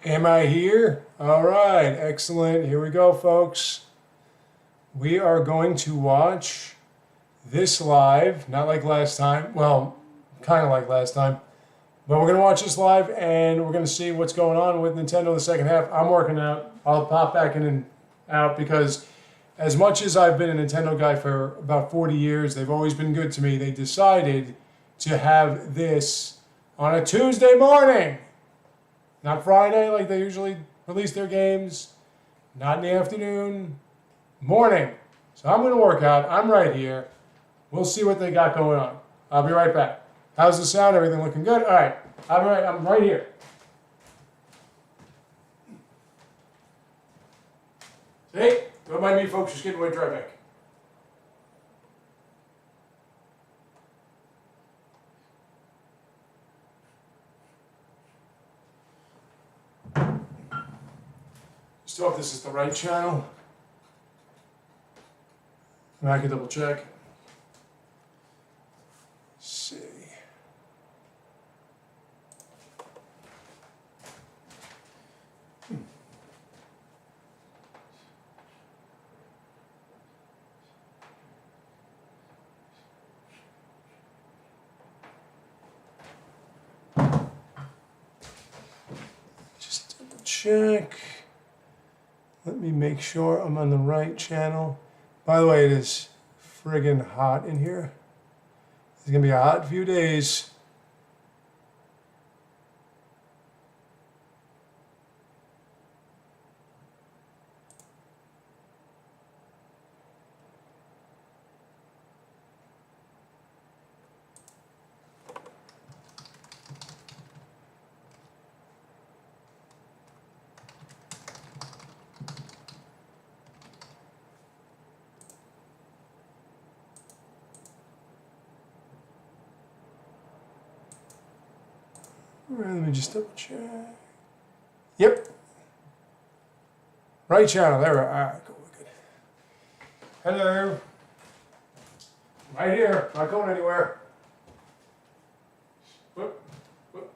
Am I here? All right, excellent. Here we go, folks. We are going to watch this live, not like last time. Well, kind of like last time. But we're going to watch this live and we're going to see what's going on with Nintendo the second half. I'm working out. I'll pop back in and out because as much as I've been a Nintendo guy for about 40 years, they've always been good to me. They decided to have this on a Tuesday morning. Not Friday like they usually release their games. Not in the afternoon. Morning. So I'm going to work out. I'm right here. We'll see what they got going on. I'll be right back. How's the sound? Everything looking good? All right. I'm right here. See? Don't mind me, folks. Just getting away traffic. Just hope this is the right channel. I can double check. Let's see. Just double check. Let me make sure I'm on the right channel. By the way, it is friggin' hot in here. It's gonna be a hot few days. Let me just double check. Yep. Right channel. There we are. All right, cool. Good. Hello. Right here. Not going anywhere. Whoop. Whoop.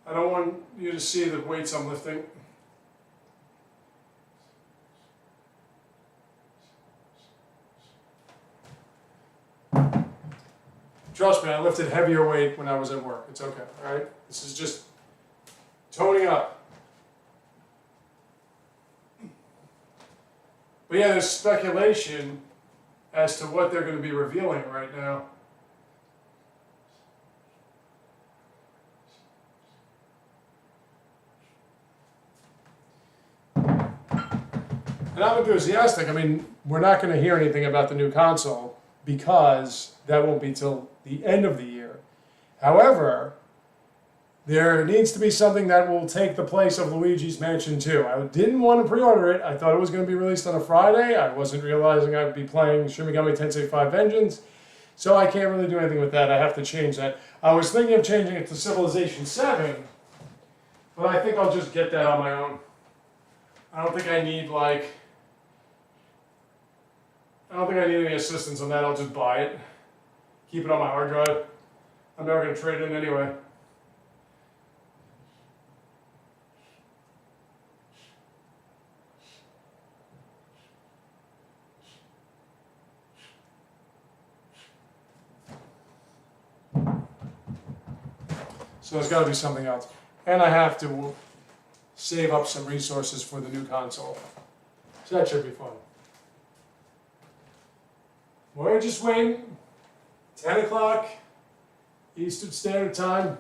I don't want you to see the weights I'm lifting. Trust me, I lifted heavier weight when I was at work. It's okay, all right? This is just toning up. But yeah, there's speculation as to what they're going to be revealing right now. And I'm enthusiastic. I mean, we're not going to hear anything about the new console because that won't be till the end of the year. However, there needs to be something that will take the place of Luigi's Mansion 2. I didn't want to pre-order it. I thought it was going to be released on a Friday. I wasn't realizing I'd be playing Shin Megami Tensei 5 Vengeance. So I can't really do anything with that. I have to change that. I was thinking of changing it to Civilization 7, but I think I'll just get that on my own. I don't think I need any assistance on that. I'll just buy it. Keep it on my hard drive. I'm never going to trade it in anyway. So there's got to be something else. And I have to save up some resources for the new console. So that should be fun. We're just waiting. 10 o'clock Eastern Standard Time.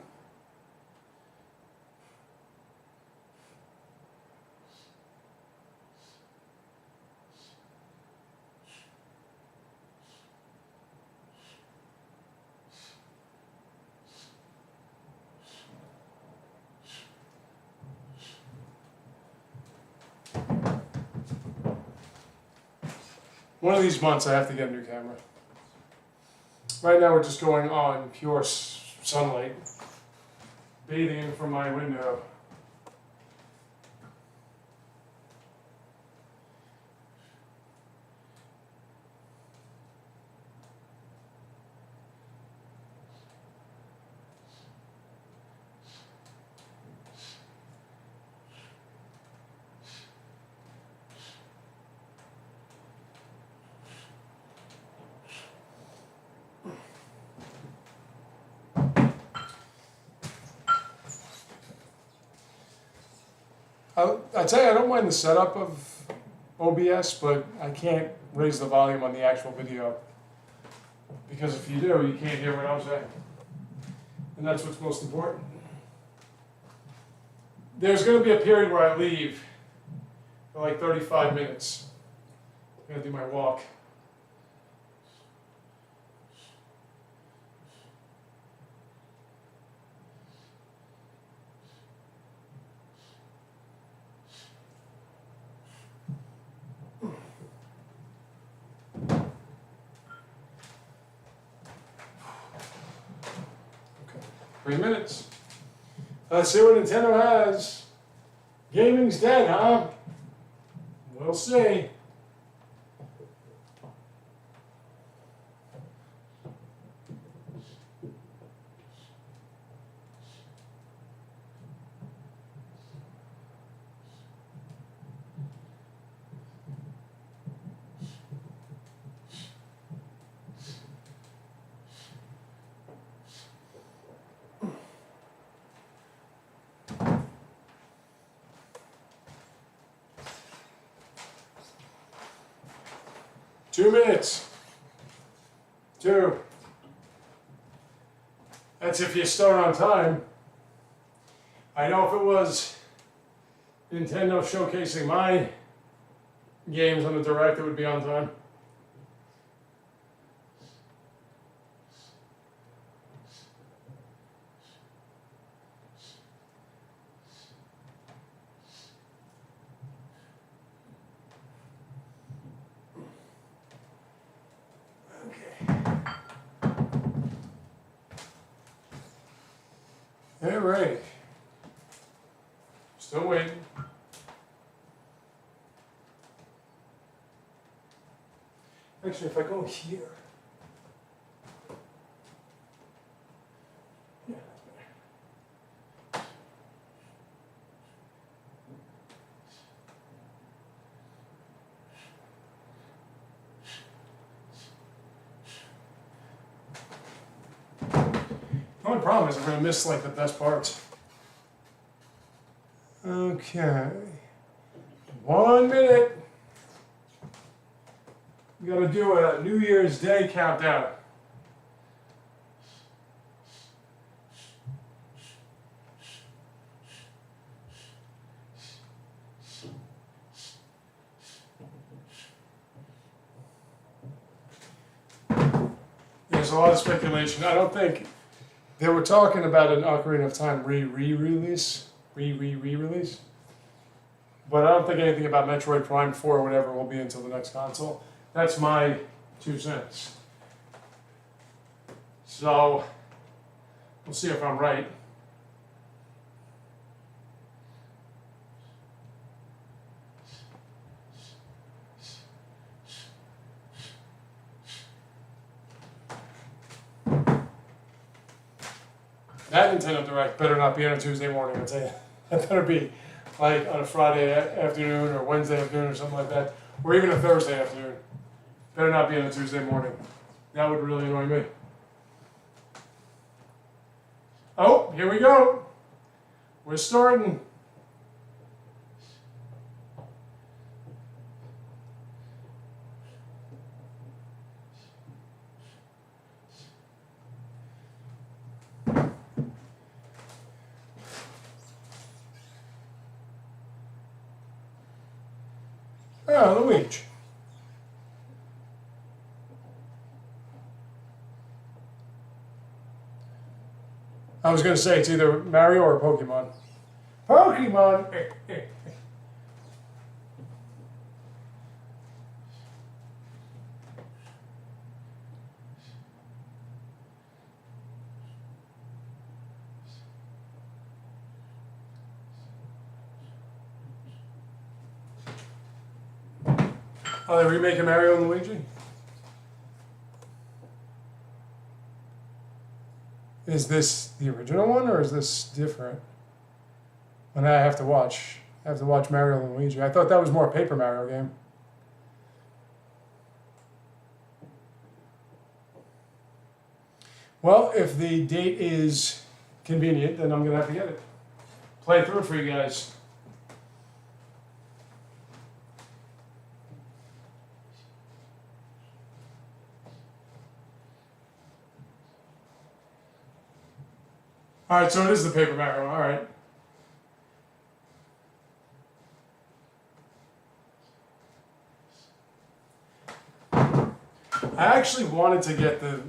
One of these months I have to get a new camera. Right now we're just going on pure sunlight, bathing in from my window. I'd say I don't mind the setup of OBS, but I can't raise the volume on the actual video. Because if you do, you can't hear what I'm saying. And that's what's most important. There's going to be a period where I leave for like 35 minutes. I'm going to do my walk. Okay, 3 minutes. Let's see what Nintendo has. Gaming's dead, huh? We'll see. Two minutes. 2. That's if you start on time. I know if it was Nintendo showcasing my games on the Direct, it would be on time. All right. Still waiting. Actually, if I go here. Yeah, that's better. The only problem is I'm going to miss like the best parts. Okay. 1 minute. We got to do a New Year's Day countdown. There's a lot of speculation. I don't think they were talking about an Ocarina of Time re-release, but I don't think anything about Metroid Prime 4 or whatever will be until the next console. That's my 2 cents. So we'll see if I'm right. That Nintendo Direct better not be on a Tuesday morning, I'd say. That better be like on a Friday afternoon or Wednesday afternoon or something like that. Or even a Thursday afternoon. Better not be on a Tuesday morning. That would really annoy me. Oh, here we go. We're starting. Oh, Luigi. I was going to say it's either Mario or Pokemon. Pokemon! Oh, they're remaking Mario and Luigi? Is this the original one or is this different? And I have to watch. I have to watch Mario and Luigi. I thought that was more a Paper Mario game. Well, if the date is convenient, then I'm going to have to get it. Play through it for you guys. Alright, so it is the Paper Mario, alright. I actually wanted to get the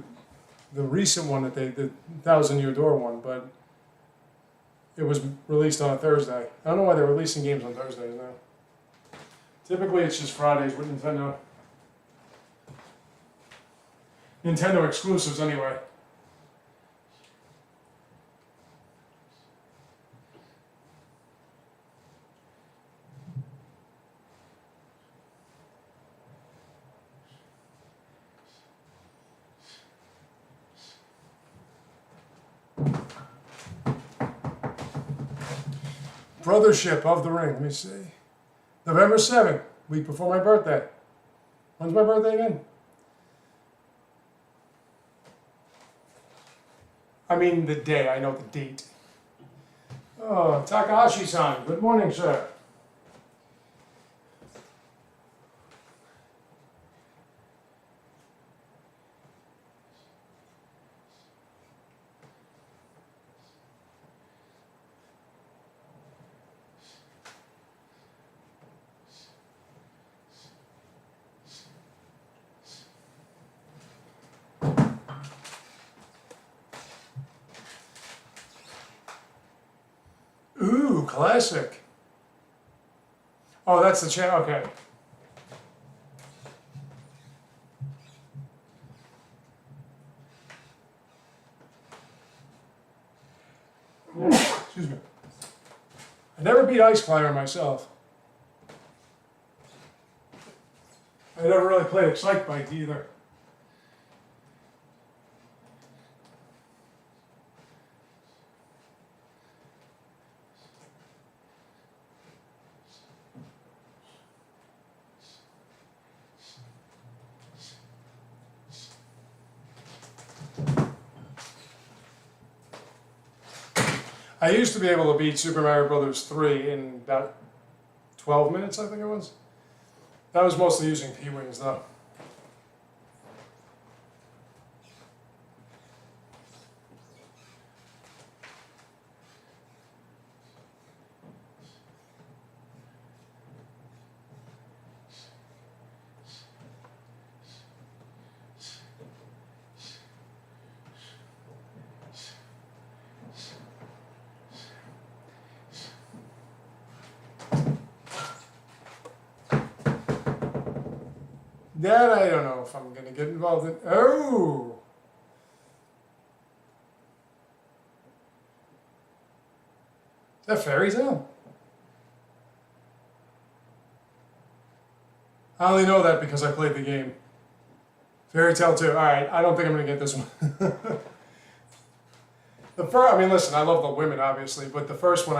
recent one that the 1,000-Year Door one, but it was released on a Thursday. I don't know why they're releasing games on Thursdays now. Typically it's just Fridays with Nintendo. Nintendo exclusives anyway. Brothership of the Ring, let me see. November 7th, week before my birthday. When's my birthday again? I mean the day, I know the date. Oh, Takahashi-san, good morning, sir. Ooh, classic. Oh, that's the channel, okay. Excuse me. I never beat Ice Climber myself. I never really played Excite Bike either. I used to be able to beat Super Mario Brothers 3 in about 12 minutes, I think it was. That was mostly using P-Wings though. That I don't know if I'm going to get involved in. Oh! Is that Fairy Tale? I only know that because I played the game. Fairy Tale 2. Alright, I don't think I'm going to get this one. I mean, listen, I love the women, obviously, but the first one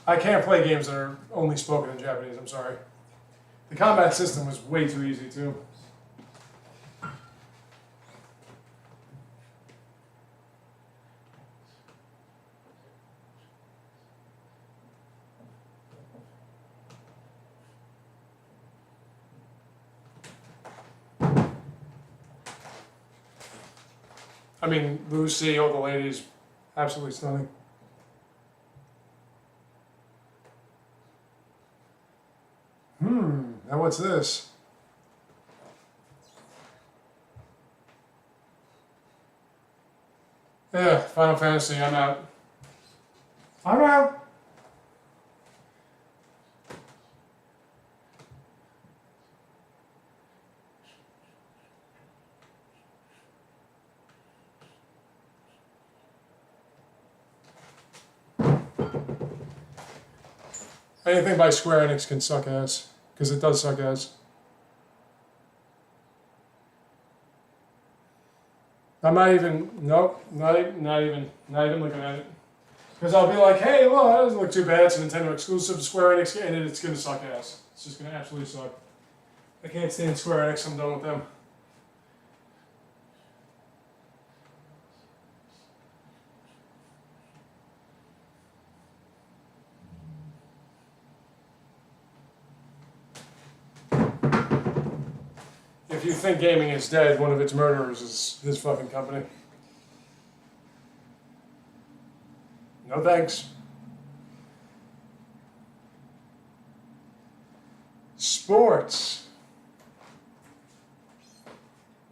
I can't play games that are only spoken in Japanese, I'm sorry. The combat system was way too easy, too. I mean, Lucy, all the ladies, absolutely stunning. Now what's this? Yeah, Final Fantasy, I'm out. I'm out! Anything by Square Enix can suck ass, because it does suck ass. I'm not even, nope, not even looking at it. Because I'll be like, hey, look, that doesn't look too bad. It's a Nintendo exclusive, Square Enix, and it's going to suck ass. It's just going to absolutely suck. I can't stand Square Enix, I'm done with them. If you think gaming is dead, one of its murderers is this fucking company. No thanks. Sports.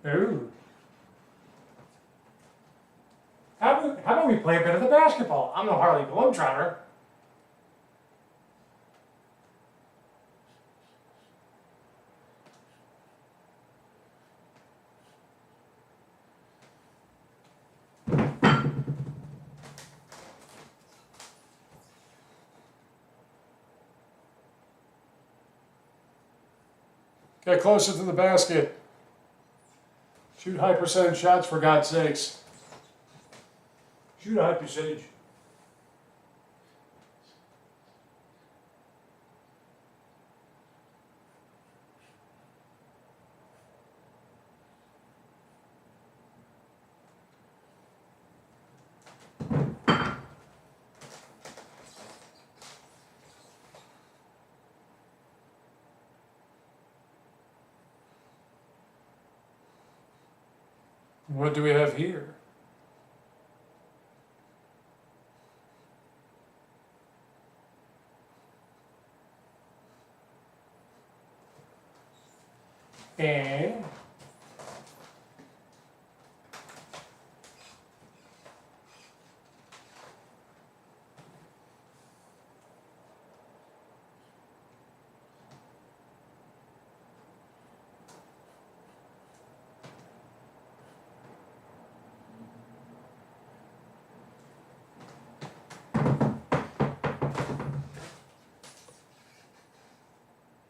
Ooh. How about we play a bit of the basketball? I'm no Harley Globetrotter. Get closer to the basket. Shoot high percentage shots, for God's sakes. Shoot a high percentage. What do we have here? And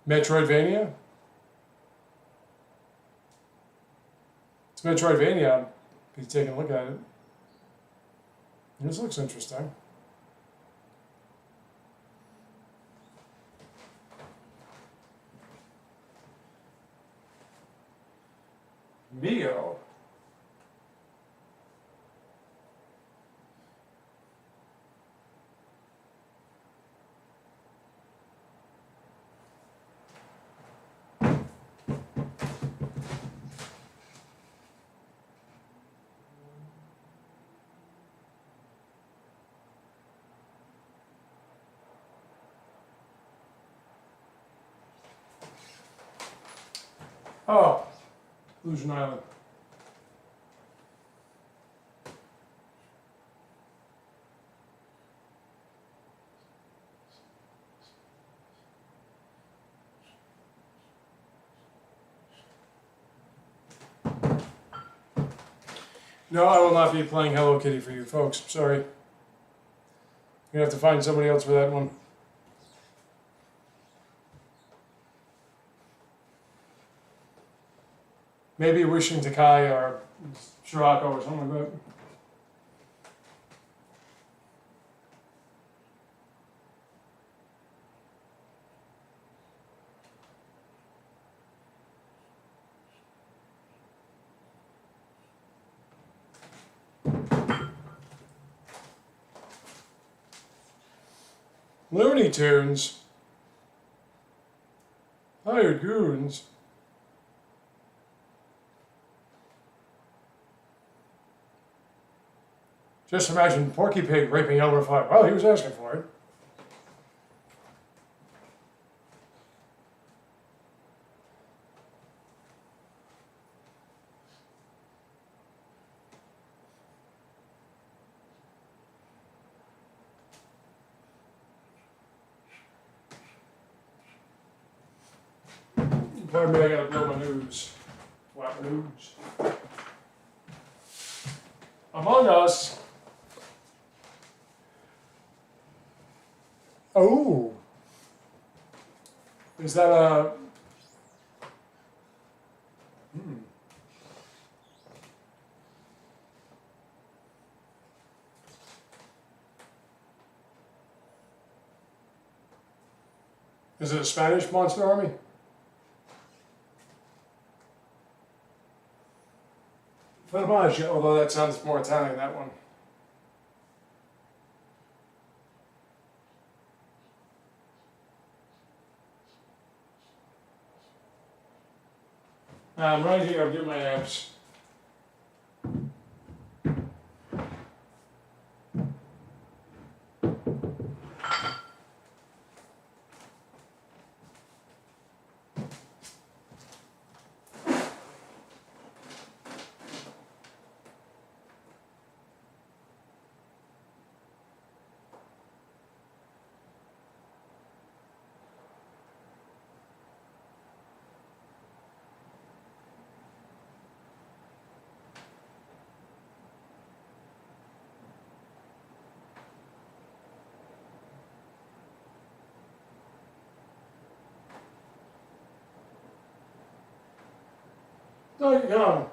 Metroidvania? It's Metroidvania. I'll be taking a look at it. This looks interesting. Mio. Oh, Illusion Island. No, I will not be playing Hello Kitty for you folks. Sorry. You're going to have to find somebody else for that one. Maybe Wishing Takai or Shirako or something like that. Looney Tunes. Hired Goons. Just imagine Porky Pig raping Elmer Fudd. Well, he was asking for it. Pardon me, I gotta blow my nose. Wipe my nose. Among Us. Oh. Is that a... Is it a Spanish monster army? Fromage, although that sounds more Italian, that one. I'm right here, I'll get my abs. No, you come.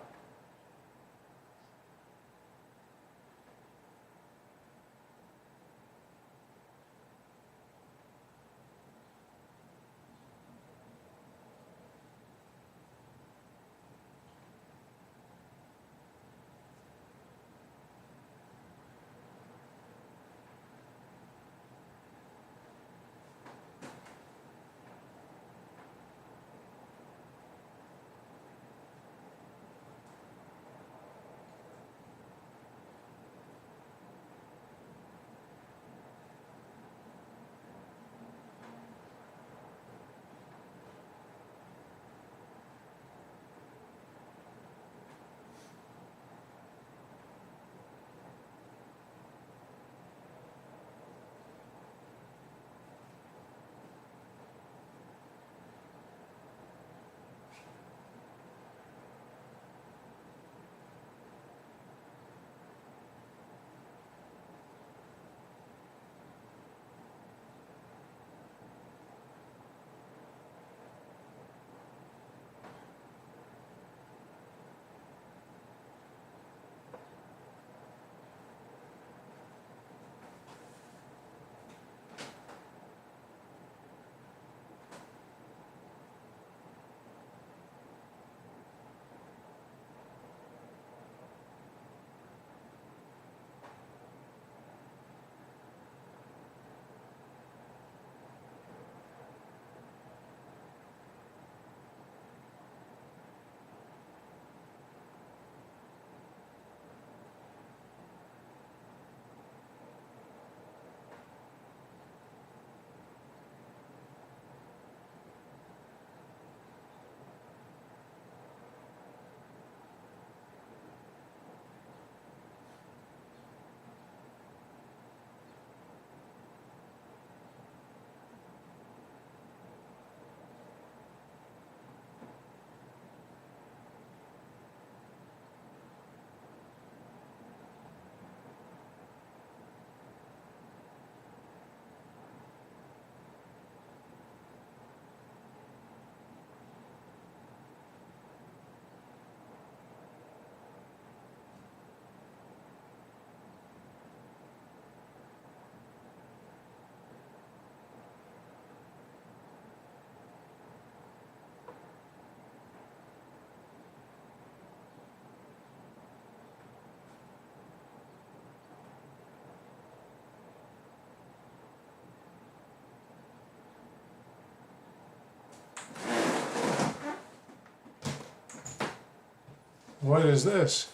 What is this?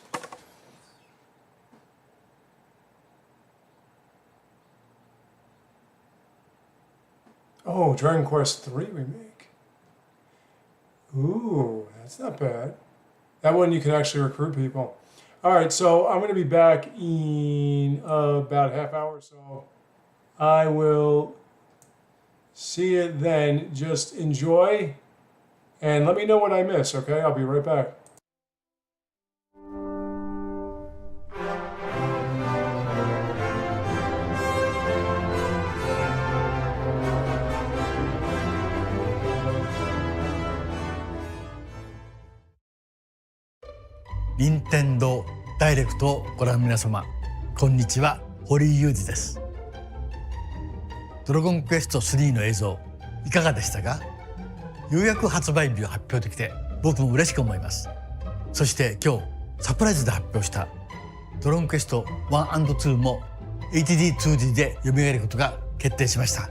Oh, Dragon Quest III remake. Ooh, that's not bad. That one you can actually recruit people. All right, so I'm going to be back in about a half hour, so I will see you then. Just enjoy and let me know what I miss, okay? I'll be right back.任天堂ダイレクトをご覧の皆様、こんにちは、堀井雄二です。ドラゴンクエスト3の映像いかがでしたか？ようやく発売日を発表できて僕も嬉しく思います。そして今日サプライズで発表したドラゴンクエスト 1&2 も HD2D で蘇ることが決定しました。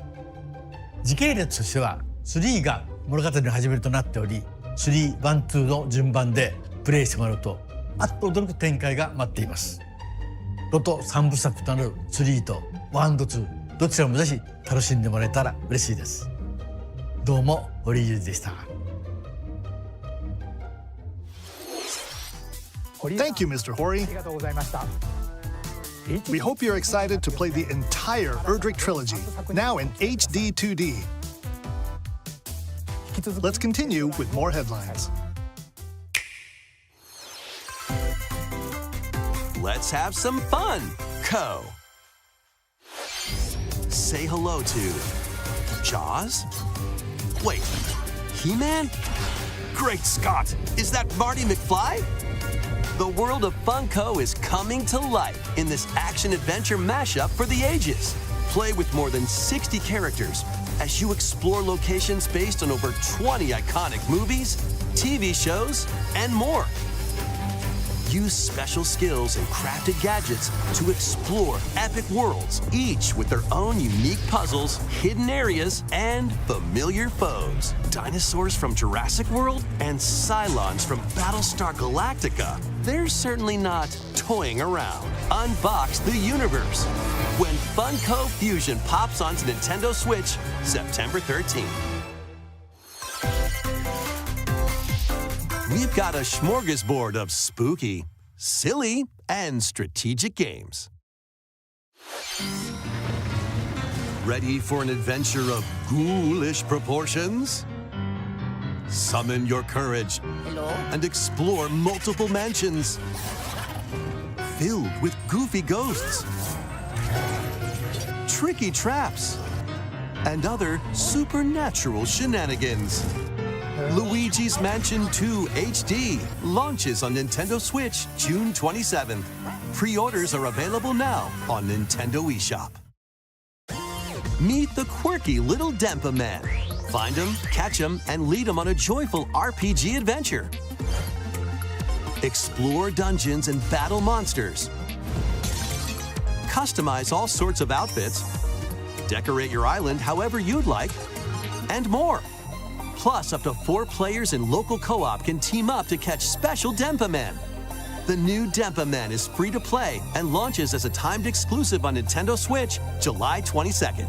時系列としては3が物語の始めるとなっており、3、1、2の順番でプレイしてもらうとあっと驚く展開が待っています。ロト3部作となる3と 1&2 どちらもぜひ楽しんでもらえたら嬉しいです。どうも堀井雄二でした。Thank you, Mr. Hori. We hope you're excited to play the entire Erdrick trilogy, now in HD 2D. Let's continue with more headlines. Let's have some fun, Co. Say hello to Jaws? Wait, He-Man? Great Scott! Is that Marty McFly? The world of Funko is coming to life in this action-adventure mashup for the ages. Play with more than 60 characters as you explore locations based on over 20 iconic movies, TV shows, and more. Use special skills and crafted gadgets to explore epic worlds, each with their own unique puzzles, hidden areas, and familiar foes. Dinosaurs from Jurassic World and Cylons from Battlestar Galactica. They're certainly not toying around. Unbox the universe when Funko Fusion pops onto Nintendo Switch September 13th. We've got a smorgasbord of spooky, silly, and strategic games. Ready for an adventure of ghoulish proportions? Summon your courage and explore multiple mansions filled with goofy ghosts, tricky traps, and other supernatural shenanigans. Luigi's Mansion 2 HD launches on Nintendo Switch June 27th. Pre-orders are available now on Nintendo eShop. Meet the quirky little Denpa Man. Find him, catch him, and lead him on a joyful RPG adventure. Explore dungeons and battle monsters. Customize all sorts of outfits. Decorate your island however you'd like, and more. Plus, up to 4 players in local co-op can team up to catch special Denpa Men. The new Denpa Men is free to play and launches as a timed exclusive on Nintendo Switch July 22nd.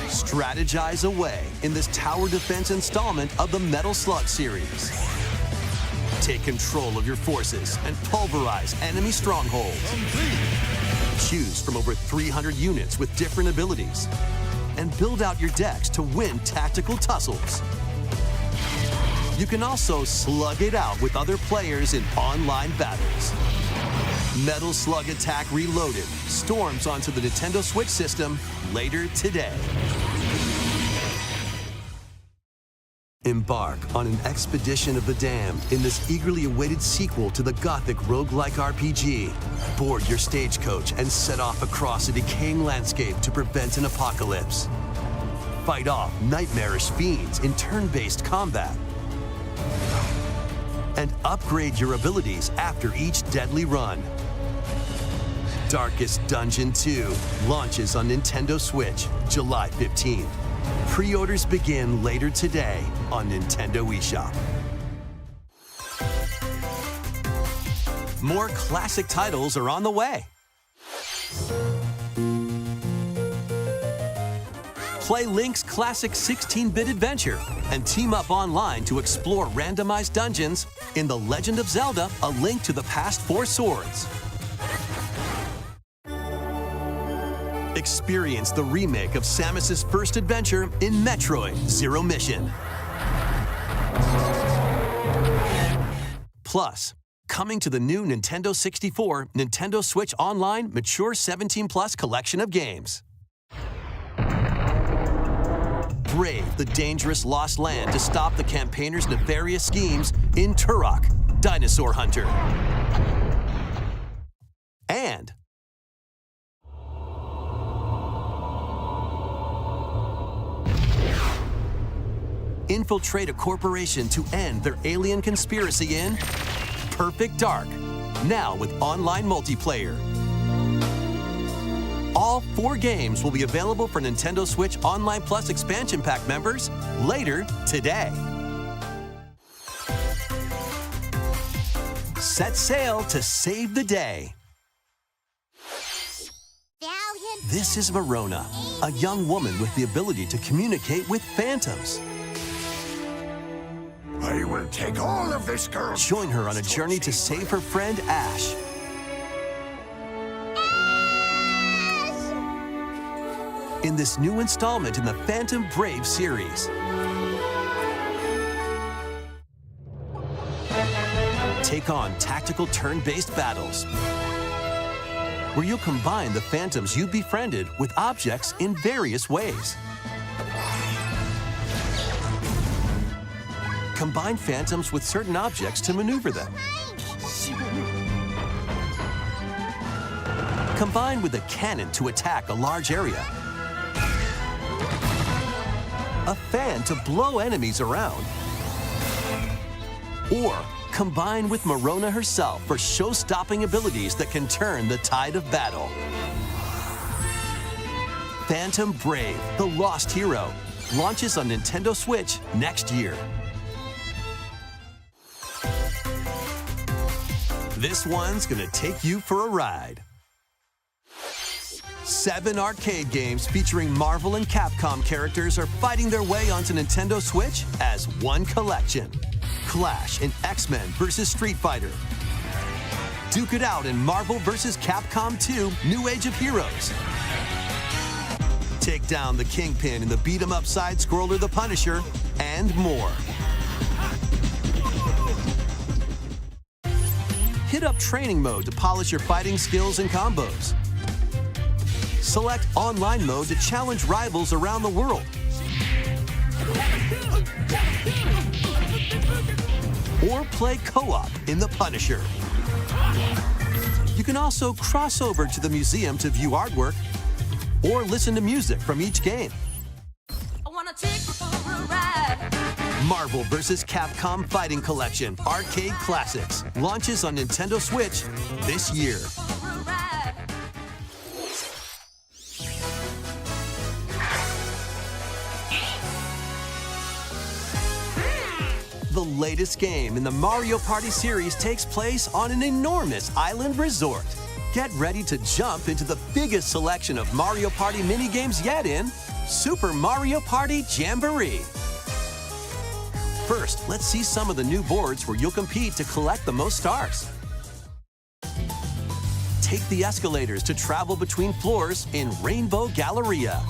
Strategize away in this tower defense installment of the Metal Slug series. Take control of your forces and pulverize enemy strongholds. Choose from over 300 units with different abilities and build out your decks to win tactical tussles. You can also slug it out with other players in online battles. Metal Slug Attack Reloaded storms onto the Nintendo Switch system later today. Embark on an expedition of the damned in this eagerly awaited sequel to the gothic roguelike RPG. Board your stagecoach and set off across a decaying landscape to prevent an apocalypse. Fight off nightmarish fiends in turn-based combat. And upgrade your abilities after each deadly run. Darkest Dungeon 2 launches on Nintendo Switch July 15th. Pre-orders begin later today on Nintendo eShop. More classic titles are on the way. Play Link's classic 16-bit adventure and team up online to explore randomized dungeons in The Legend of Zelda: A Link to the Past 4 Swords. Experience the remake of Samus's first adventure in Metroid Zero Mission. Plus, coming to the new Nintendo 64, Nintendo Switch Online Mature 17+ collection of games. Brave the dangerous lost land to stop the campaigners' nefarious schemes in Turok: Dinosaur Hunter. And infiltrate a corporation to end their alien conspiracy in Perfect Dark, now with online multiplayer. All 4 games will be available for Nintendo Switch Online Plus Expansion Pack members later today. Set sail to save the day. This is Verona, a young woman with the ability to communicate with phantoms. I will take all of this girl. Join her on a journey to save her friend Ash. In this new installment in the Phantom Brave series. Take on tactical turn-based battles, where you'll combine the phantoms you befriended with objects in various ways. Combine phantoms with certain objects to maneuver them. Combine with a cannon to attack a large area. A fan to blow enemies around. Or combine with Marona herself for show-stopping abilities that can turn the tide of battle. Phantom Brave, the Lost Hero, launches on Nintendo Switch next year. This one's gonna take you for a ride. 7 arcade games featuring Marvel and Capcom characters are fighting their way onto Nintendo Switch as one collection. Clash in X-Men vs. Street Fighter. Duke it out in Marvel vs. Capcom 2 New Age of Heroes. Take down the Kingpin in the beat-em-up side-scroller The Punisher, and more. Hit up training mode to polish your fighting skills and combos. Select online mode to challenge rivals around the world. Or play co-op in The Punisher. You can also cross over to the museum to view artwork or listen to music from each game. I wanna take you for a ride. Marvel vs. Capcom Fighting Collection Arcade Classics launches on Nintendo Switch this year. For a ride. The latest game in the Mario Party series takes place on an enormous island resort. Get ready to jump into the biggest selection of Mario Party minigames yet in Super Mario Party Jamboree. First, let's see some of the new boards where you'll compete to collect the most stars. Take the escalators to travel between floors in Rainbow Galleria.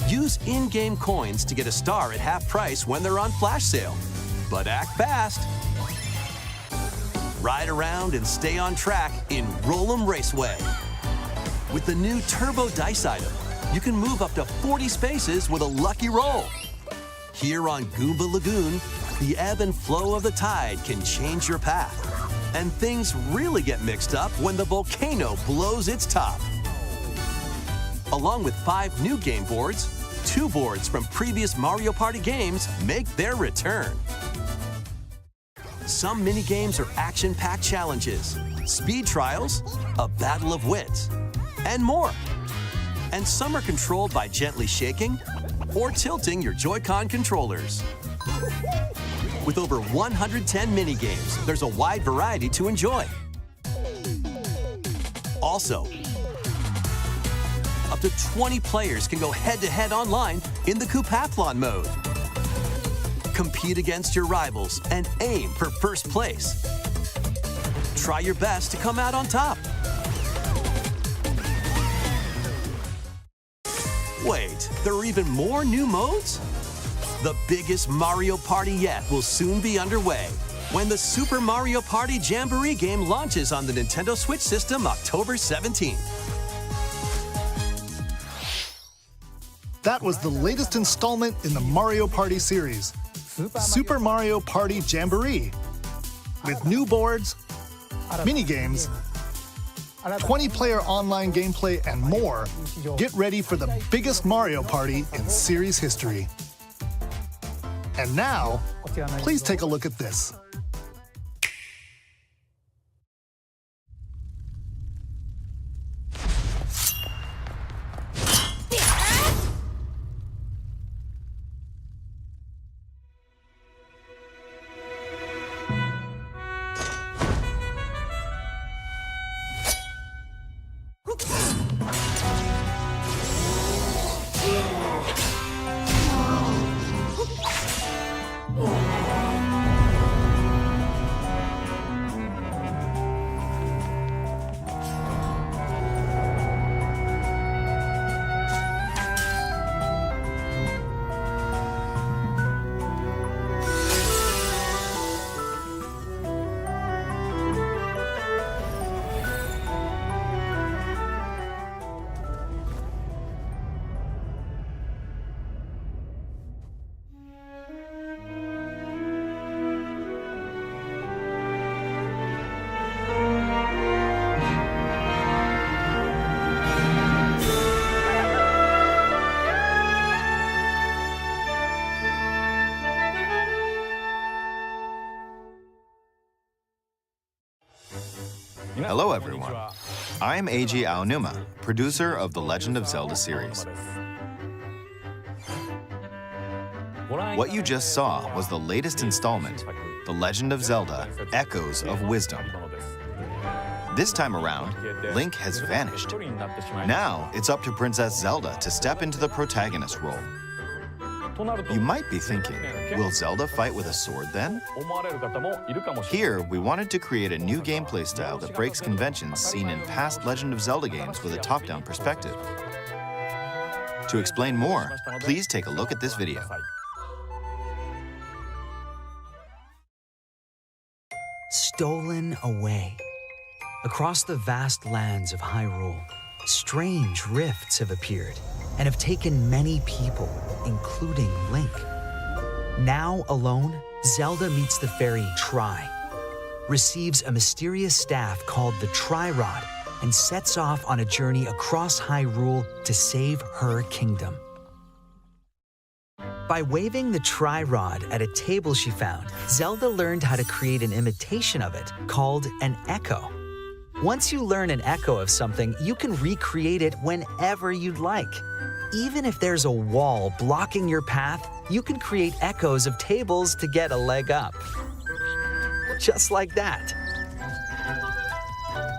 Use in-game coins to get a star at half price when they're on flash sale. But act fast. Ride around and stay on track in Roll'em Raceway. With the new Turbo Dice item, you can move up to 40 spaces with a lucky roll. Here on Goomba Lagoon, the ebb and flow of the tide can change your path. And things really get mixed up when the volcano blows its top. Along with 5 new game boards, 2 boards from previous Mario Party games make their return. Some mini-games are action-packed challenges, speed trials, a battle of wits, and more. And some are controlled by gently shaking or tilting your Joy-Con controllers. With over 110 mini-games, there's a wide variety to enjoy. Also, up to 20 players can go head-to-head online in the Coupathlon mode. Compete against your rivals and aim for first place. Try your best to come out on top. Wait, there are even more new modes? The biggest Mario Party yet will soon be underway when the Super Mario Party Jamboree game launches on the Nintendo Switch system October 17th. That was the latest installment in the Mario Party series, Super Mario Party Jamboree. With new boards, mini-games, 20-player online gameplay, and more, get ready for the biggest Mario Party in series history. And now, please take a look at this. Hello, everyone. I'm Eiji Aonuma, producer of the Legend of Zelda series. What you just saw was the latest installment, The Legend of Zelda: Echoes of Wisdom. This time around, Link has vanished. Now it's up to Princess Zelda to step into the protagonist role. You might be thinking, will Zelda fight with a sword then? Here, we wanted to create a new gameplay style that breaks conventions seen in past Legend of Zelda games with a top-down perspective. To explain more, please take a look at this video. Stolen away. Across the vast lands of Hyrule, strange rifts have appeared and have taken many people, including Link. Now alone, Zelda meets the fairy Tri, receives a mysterious staff called the Tri-Rod, and sets off on a journey across Hyrule to save her kingdom. By waving the Tri-Rod at a table she found, Zelda learned how to create an imitation of it called an echo. Once you learn an echo of something, you can recreate it whenever you'd like. Even if there's a wall blocking your path, you can create echoes of tables to get a leg up. Just like that.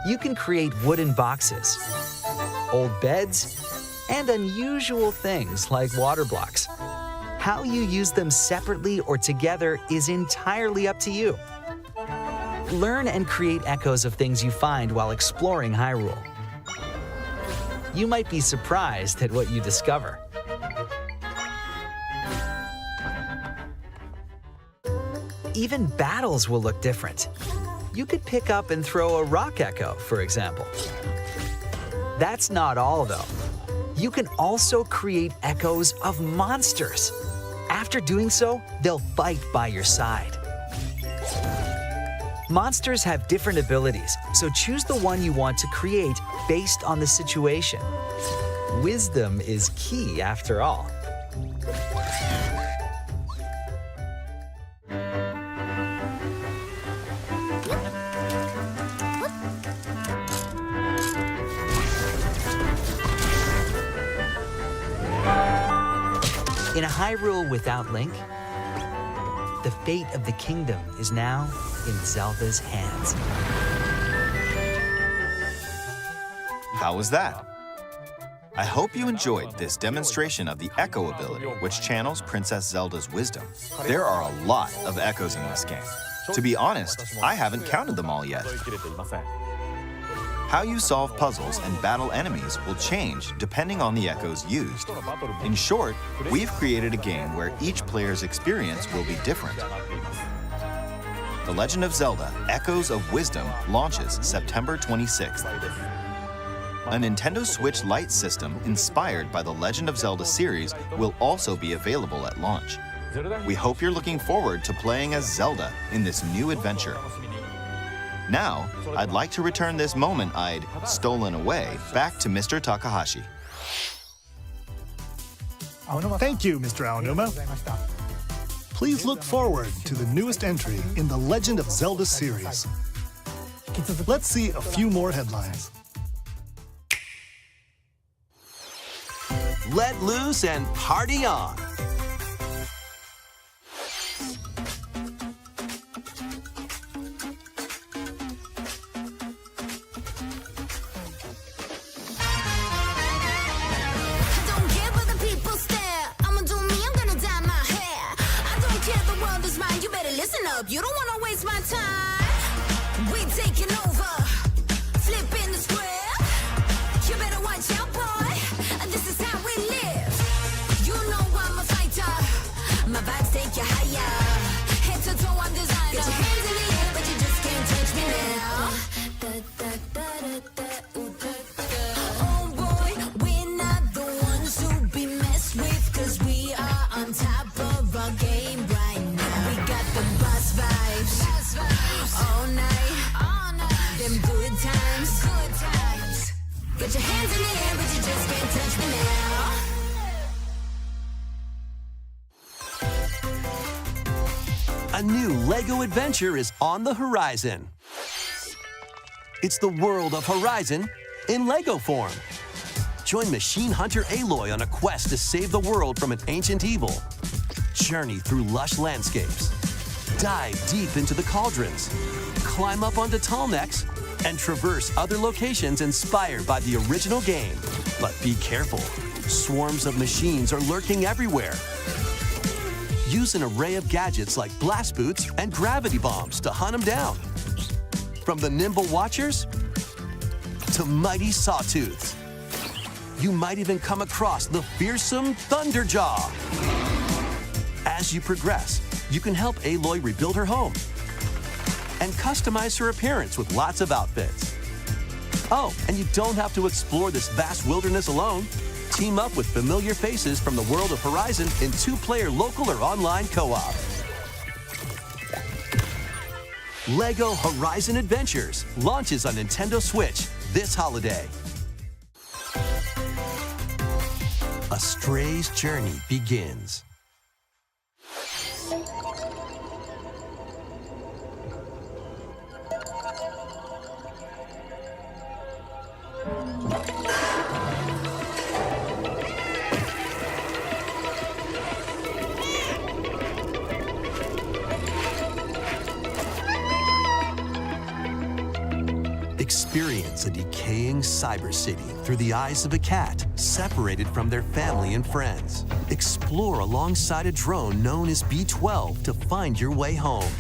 You can create wooden boxes, old beds, and unusual things like water blocks. How you use them separately or together is entirely up to you. Learn and create echoes of things you find while exploring Hyrule. You might be surprised at what you discover. Even battles will look different. You could pick up and throw a rock echo, for example. That's not all, though. You can also create echoes of monsters. After doing so, they'll fight by your side. Monsters have different abilities, so choose the one you want to create based on the situation. Wisdom is key, after all. In a Hyrule without Link, the fate of the kingdom is now in Zelda's hands. How was that? I hope you enjoyed this demonstration of the Echo ability, which channels Princess Zelda's wisdom. There are a lot of echoes in this game. To be honest, I haven't counted them all yet. How you solve puzzles and battle enemies will change depending on the echoes used. In short, we've created a game where each player's experience will be different. The Legend of Zelda: Echoes of Wisdom launches September 26th. A Nintendo Switch Lite system inspired by the Legend of Zelda series will also be available at launch. We hope you're looking forward to playing as Zelda in this new adventure. Now, I'd like to return this moment I'd stolen away back to Mr. Takahashi. Thank you, Mr. Aonuma. Please look forward to the newest entry in the Legend of Zelda series. Let's see a few more headlines. Let loose and party on. You don't wanna waste my time. We taking over, flipping the script. You better watch out, boy. This is how we live. You know I'm a fighter. My vibes take you higher. Head to toe, I'm designer. Get your hands in the air, but you just can't touch me now. Oh boy, we're not the ones to be messed with, 'cause we are on top of our game right now. We got the boss vibes all night. Them good times. Get your hands in the air, but you just can't touch me now. A new LEGO adventure is on the horizon. It's the world of Horizon in Lego form. Join Machine Hunter Aloy on a quest to save the world from an ancient evil. Journey through lush landscapes. Dive deep into the cauldrons. Climb up onto tall necks and traverse other locations inspired by the original game. But be careful. Swarms of machines are lurking everywhere. Use an array of gadgets like blast boots and gravity bombs to hunt them down. From the nimble watchers to mighty sawtooths. You might even come across the fearsome Thunderjaw. As you progress, you can help Aloy rebuild her home and customize her appearance with lots of outfits. Oh, and you don't have to explore this vast wilderness alone. Team up with familiar faces from the world of Horizon in 2-player local or online co-op. LEGO Horizon Adventures launches on Nintendo Switch this holiday. A stray's journey begins. Experience a decaying cyber city through the eyes of a cat separated from their family and friends. Explore alongside a drone known as B-12 to find your way home.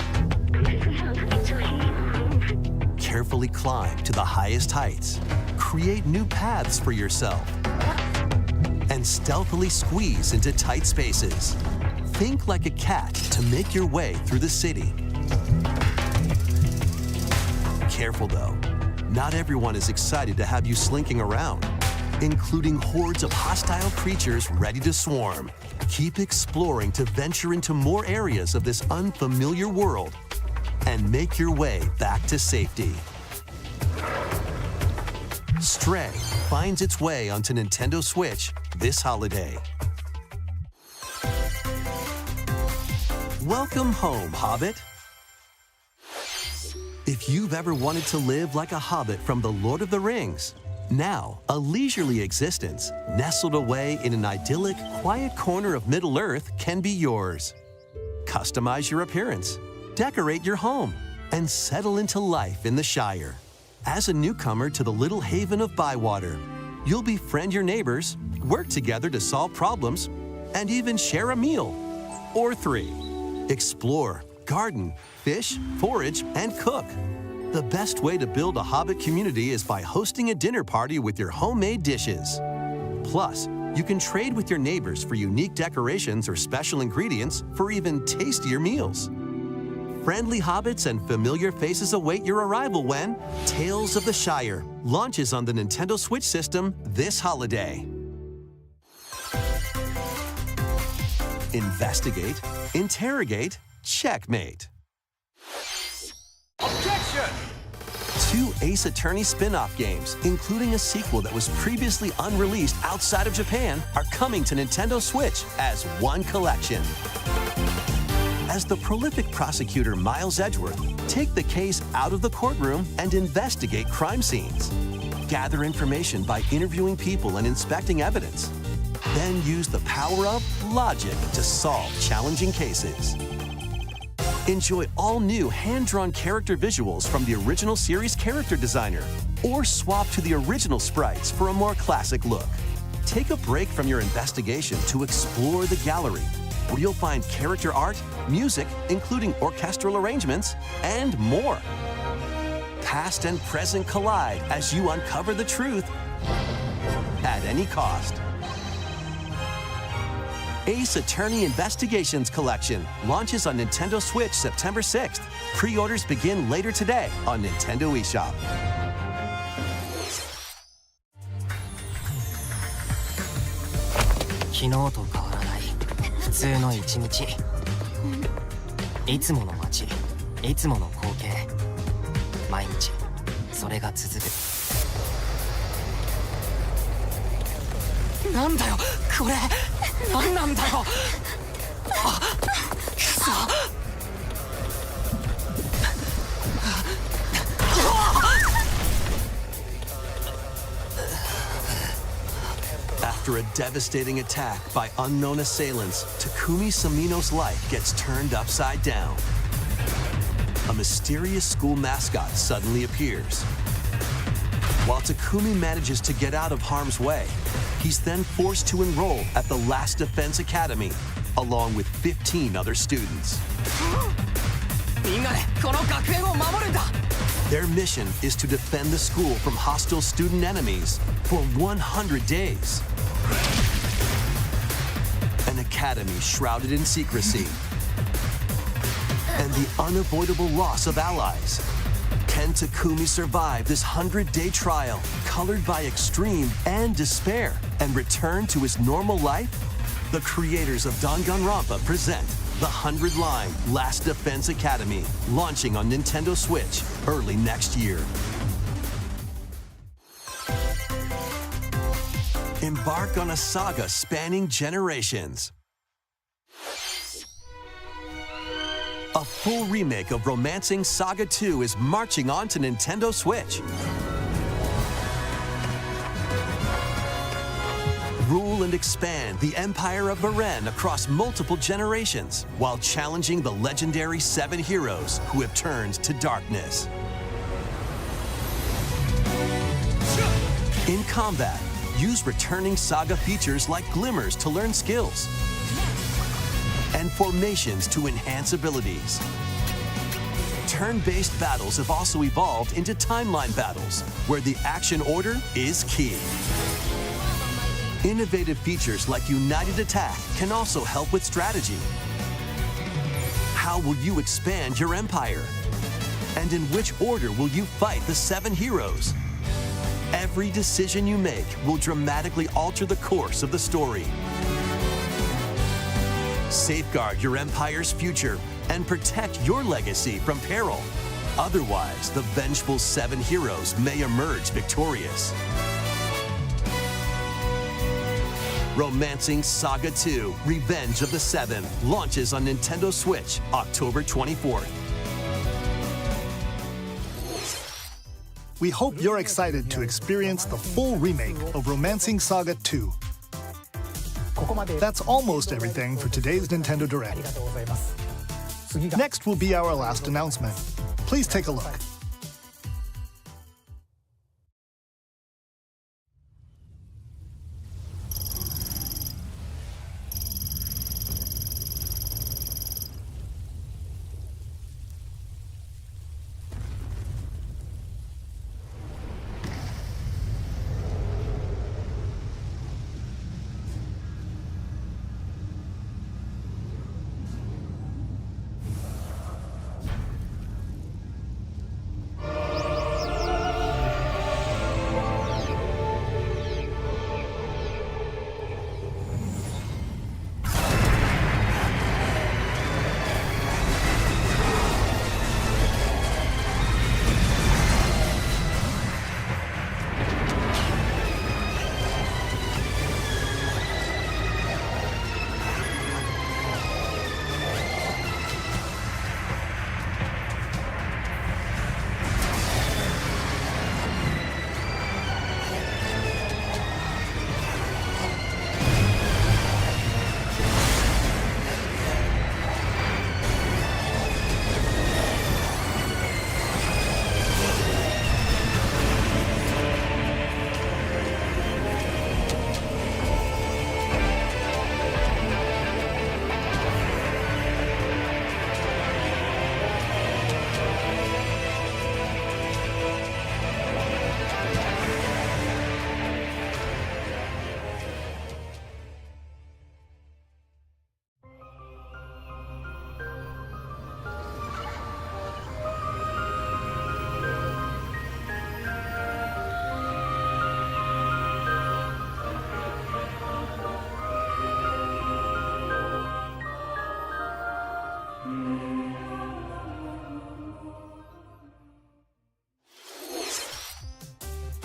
Carefully climb to the highest heights. Create new paths for yourself. And stealthily squeeze into tight spaces. Think like a cat to make your way through the city. Careful though. Not everyone is excited to have you slinking around, including hordes of hostile creatures ready to swarm. Keep exploring to venture into more areas of this unfamiliar world and make your way back to safety. Stray finds its way onto Nintendo Switch this holiday. Welcome home, Hobbit. If you've ever wanted to live like a hobbit from The Lord of the Rings, now a leisurely existence nestled away in an idyllic, quiet corner of Middle-earth can be yours. Customize your appearance, decorate your home, and settle into life in the Shire. As a newcomer to the little haven of Bywater, you'll befriend your neighbors, work together to solve problems, and even share a meal or 3. Explore, garden, fish, forage, and cook. The best way to build a Hobbit community is by hosting a dinner party with your homemade dishes. Plus, you can trade with your neighbors for unique decorations or special ingredients for even tastier meals. Friendly hobbits and familiar faces await your arrival when Tales of the Shire launches on the Nintendo Switch system this holiday. Investigate, interrogate, checkmate. Objection! 2 Ace Attorney spin-off games, including a sequel that was previously unreleased outside of Japan, are coming to Nintendo Switch as one collection. As the prolific prosecutor Miles Edgeworth, take the case out of the courtroom and investigate crime scenes. Gather information by interviewing people and inspecting evidence. Then use the power of logic to solve challenging cases. Enjoy all new hand-drawn character visuals from the original series character designer, or swap to the original sprites for a more classic look. Take a break from your investigation to explore the gallery, where you'll find character art, music, including orchestral arrangements, and more. Past and present collide as you uncover the truth at any cost. Ace Attorney Investigations Collection launches on Nintendo Switch September 6th. Pre-orders begin later today on Nintendo eShop. After a devastating attack by unknown assailants, Takumi Samino's life gets turned upside down. A mysterious school mascot suddenly appears. While Takumi manages to get out of harm's way, he's then forced to enroll at the Last Defense Academy, along with 15 other students. Their mission is to defend the school from hostile student enemies for 100 days. An academy shrouded in secrecy. And the unavoidable loss of allies. Can Takumi survive this 100-day trial, colored by extreme and despair, and return to his normal life? The creators of Danganronpa present the 100-line Last Defense Academy, launching on Nintendo Switch early next year. Embark on a saga spanning generations. A full remake of Romancing Saga 2 is marching on to Nintendo Switch. Rule and expand the Empire of Beren across multiple generations, while challenging the legendary 7 heroes who have turned to darkness. In combat, use returning Saga features like glimmers to learn skills, and formations to enhance abilities. Turn-based battles have also evolved into timeline battles, where the action order is key. Innovative features like United Attack can also help with strategy. How will you expand your empire? And in which order will you fight the 7 heroes? Every decision you make will dramatically alter the course of the story. Safeguard your empire's future and protect your legacy from peril. Otherwise, the vengeful 7 heroes may emerge victorious. Romancing Saga 2: Revenge of the 7 launches on Nintendo Switch October 24th. We hope you're excited to experience the full remake of Romancing Saga 2. That's almost everything for today's Nintendo Direct. Next will be our last announcement. Please take a look.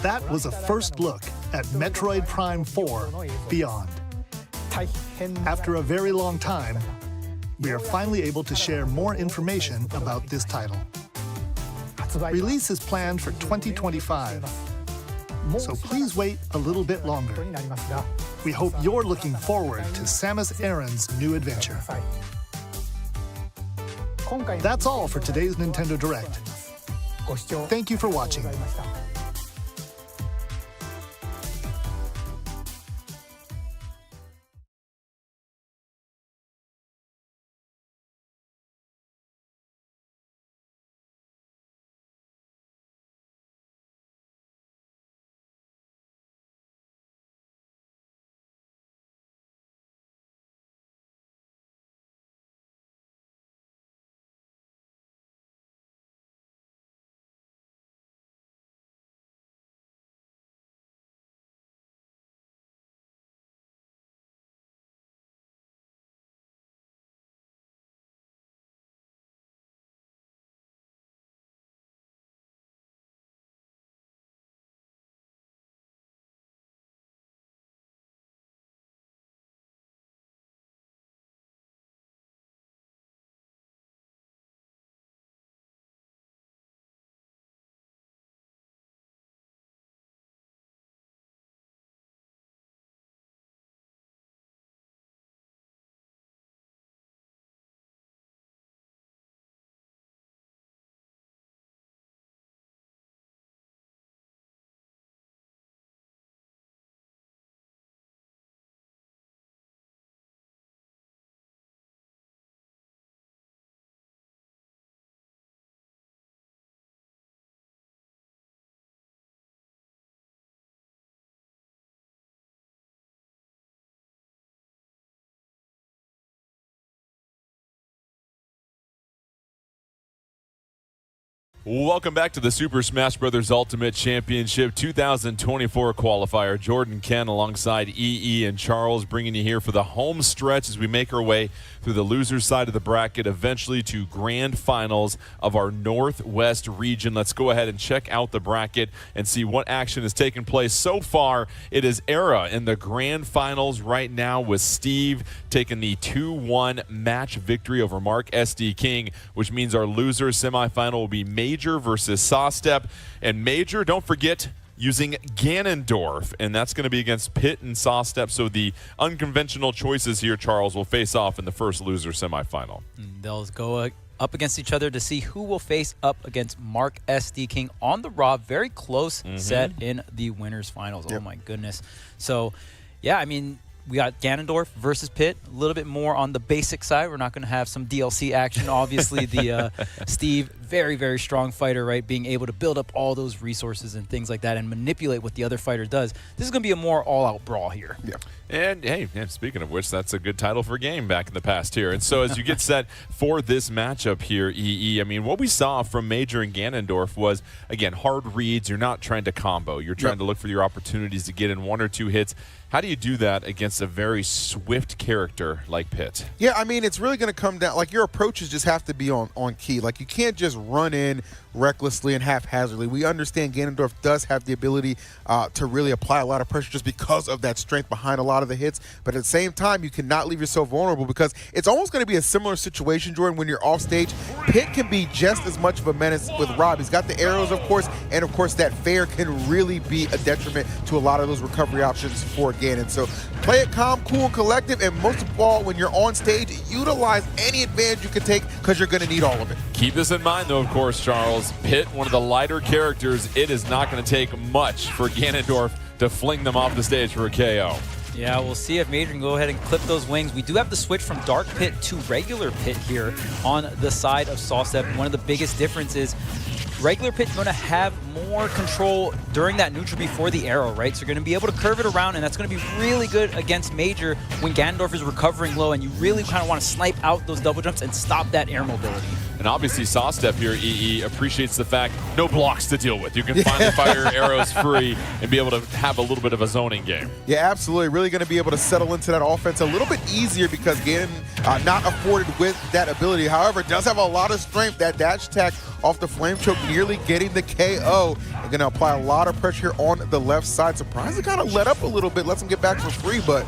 That was a first look at Metroid Prime 4 Beyond. After a very long time, we are finally able to share more information about this title. Release is planned for 2025, so please wait a little bit longer. We hope you're looking forward to Samus Aran's new adventure. That's all for today's Nintendo Direct. Thank you for watching. Welcome back to the Super Smash Bros. Ultimate Championship 2024 qualifier. Jordan Ken alongside EE and Charles bringing you here for the home stretch as we make our way through the loser side of the bracket, eventually to grand finals of our Northwest region. Let's go ahead and check out the bracket and see what action has taken place so far. It is Era in the grand finals right now with Steve taking the 2-1 match victory over Mark SD King, which means our loser semifinal will be Major versus Sawstep. And Major, don't forget, using Ganondorf, and that's going to be against Pitt and Sawstep. So the unconventional choices here, Charles, will face off in the first loser semifinal. They'll go up against each other to see who will face up against Mark SD King on the Raw. Very close set in the winners finals. Yep. Oh my goodness. So yeah, I mean, we got Ganondorf versus Pitt, a little bit more on the basic side. We're not going to have some DLC action. Obviously, the Steve, very, very strong fighter, right? Being able to build up all those resources and things like that and manipulate what the other fighter does. This is going to be a more all-out brawl here. Yeah. And, hey, speaking of which, that's a good title for a game back in the past here. And so as you get set for this matchup here, EE, I mean, what we saw from Major and Ganondorf was, again, hard reads. You're not trying to combo. You're trying to look for your opportunities to get in one or two hits. How do you do that against a very swift character like Pitt? Yeah, I mean, it's really going to come down, like, your approaches just have to be on key. Like, you can't just run in recklessly and haphazardly. We understand Ganondorf does have the ability to really apply a lot of pressure just because of that strength behind a lot of the hits. But at the same time, you cannot leave yourself vulnerable because it's almost going to be a similar situation, Jordan, when you're off stage. Pitt can be just as much of a menace with Rob. He's got the arrows, of course, and of course that fair can really be a detriment to a lot of those recovery options for Ganon. So play it calm, cool, and collective, and most of all, when you're on stage, utilize any advantage you can take because you're going to need all of it. Keep this in mind, though, of course, Charles. Pitt, one of the lighter characters, it is not going to take much for Ganondorf to fling them off the stage for a KO. Yeah, we'll see if Major can go ahead and clip those wings. We do have the switch from Dark Pit to regular Pit here on the side of Sawstep. One of the biggest differences, regular Pit's going to have more control during that neutral before the arrow, right? So you're going to be able to curve it around, and that's going to be really good against Major when Ganondorf is recovering low, and you really kind of want to snipe out those double jumps and stop that air mobility. And obviously, Sawstep here, EE, appreciates the fact no blocks to deal with. You can finally fire your arrows free and be able to have a little bit of a zoning game. Yeah, absolutely. Really going to be able to settle into that offense a little bit easier because Ganon not afforded with that ability. However, does have a lot of strength. That dash attack off the flame choke nearly getting the KO. They're going to apply a lot of pressure on the left side. Surprisingly kind of let up a little bit, lets him get back for free, but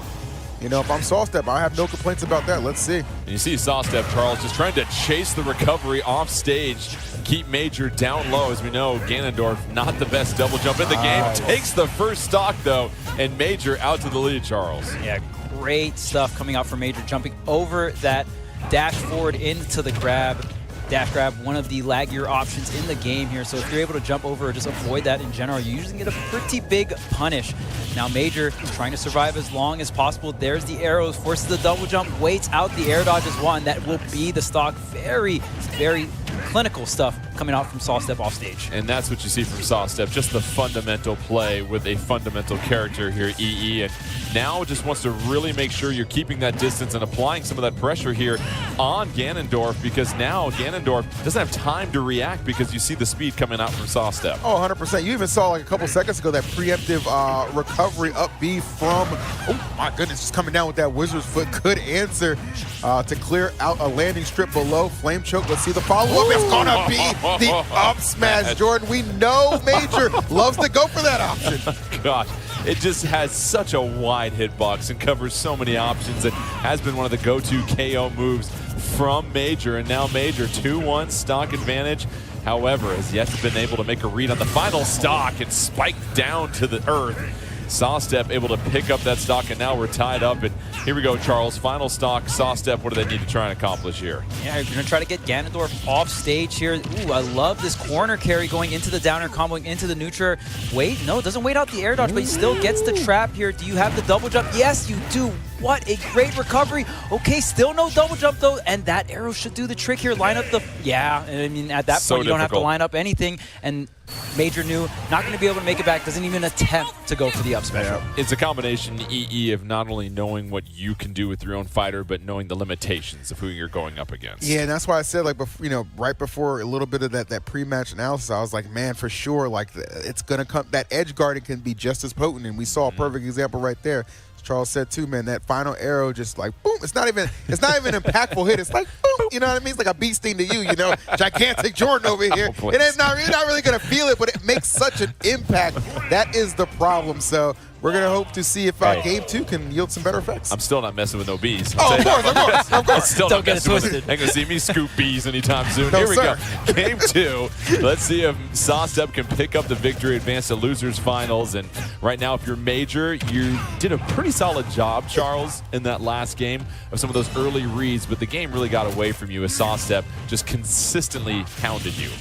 You know, if I'm Sawstep, I have no complaints about that. Let's see. And you see Sawstep, Charles, just trying to chase the recovery off stage, keep Major down low. As we know, Ganondorf, not the best double jump in the game. Takes the first stock, though, and Major out to the lead, Charles. Yeah, great stuff coming out from Major, jumping over that dash forward into the grab. Dash grab, one of the laggier options in the game here. So if you're able to jump over or just avoid that in general, you usually get a pretty big punish. Now Major trying to survive as long as possible. There's the arrows, forces the double jump, waits out the air dodge as well, and that will be the stock. Very, very clinical stuff coming out from Sawstep off stage. And that's what you see from Sawstep, just the fundamental play with a fundamental character here, EE. And now just wants to really make sure you're keeping that distance and applying some of that pressure here on Ganondorf, because now Ganondorf doesn't have time to react because you see the speed coming out from Sawstep. Oh, 100%. You even saw like a couple seconds ago that preemptive recovery up B from, oh my goodness, just coming down with that Wizard's Foot. Good answer to clear out a landing strip below. Flame choke. Let's see the follow-up. It's going to be the up smash, Jordan. We know Major loves to go for that option. Gosh, it just has such a wide hitbox and covers so many options. It has been one of the go-to KO moves from Major, and now Major 2-1 stock advantage. However, has yet to been able to make a read on the final stock and spike down to the earth. Sawstep able to pick up that stock, and now we're tied up. And here we go, Charles. Final stock, Sawstep. What do they need to try and accomplish here? Yeah, you're going to try to get Ganondorf off stage here. Ooh, I love this corner carry going into the downer, comboing into the neutral. Wait, no, doesn't wait out the air dodge, but he still gets the trap here. Do you have the double jump? Yes, you do. What a great recovery. Okay, still no double jump, though, and that arrow should do the trick here. Line up the... Yeah, I mean, at that point, you don't have to line up anything, and Major knew not going to be able to make it back, doesn't even attempt to go for the up special. It's a combination, EE, of not only knowing what you can do with your own fighter, but knowing the limitations of who you're going up against. Yeah, and that's why I said, like, before, you know, right before a little bit of that pre-match analysis, I was like, man, for sure, like, it's going to come, that edge guarding can be just as potent, and we saw a perfect example right there. Charles said too, man, that final arrow just like boom. It's not even an impactful hit. It's like boom. You know what I mean? It's like a bee sting to you. You know, gigantic Jordan over here. You're not really gonna feel it, but it makes such an impact. That is the problem. So we're gonna hope to see if game 2 can yield some better effects. I'm still not messing with no bees. Oh, of course. Still don't get it twisted. Ain't gonna see me scoop bees anytime soon. No, Here we sir. go. Game 2. Let's see if Sawstep can pick up the victory, advance to losers finals. And right now, if you're Major, you did a pretty solid job, Charles, in that last game of some of those early reads, but the game really got away from you as Sawstep just consistently hounded you.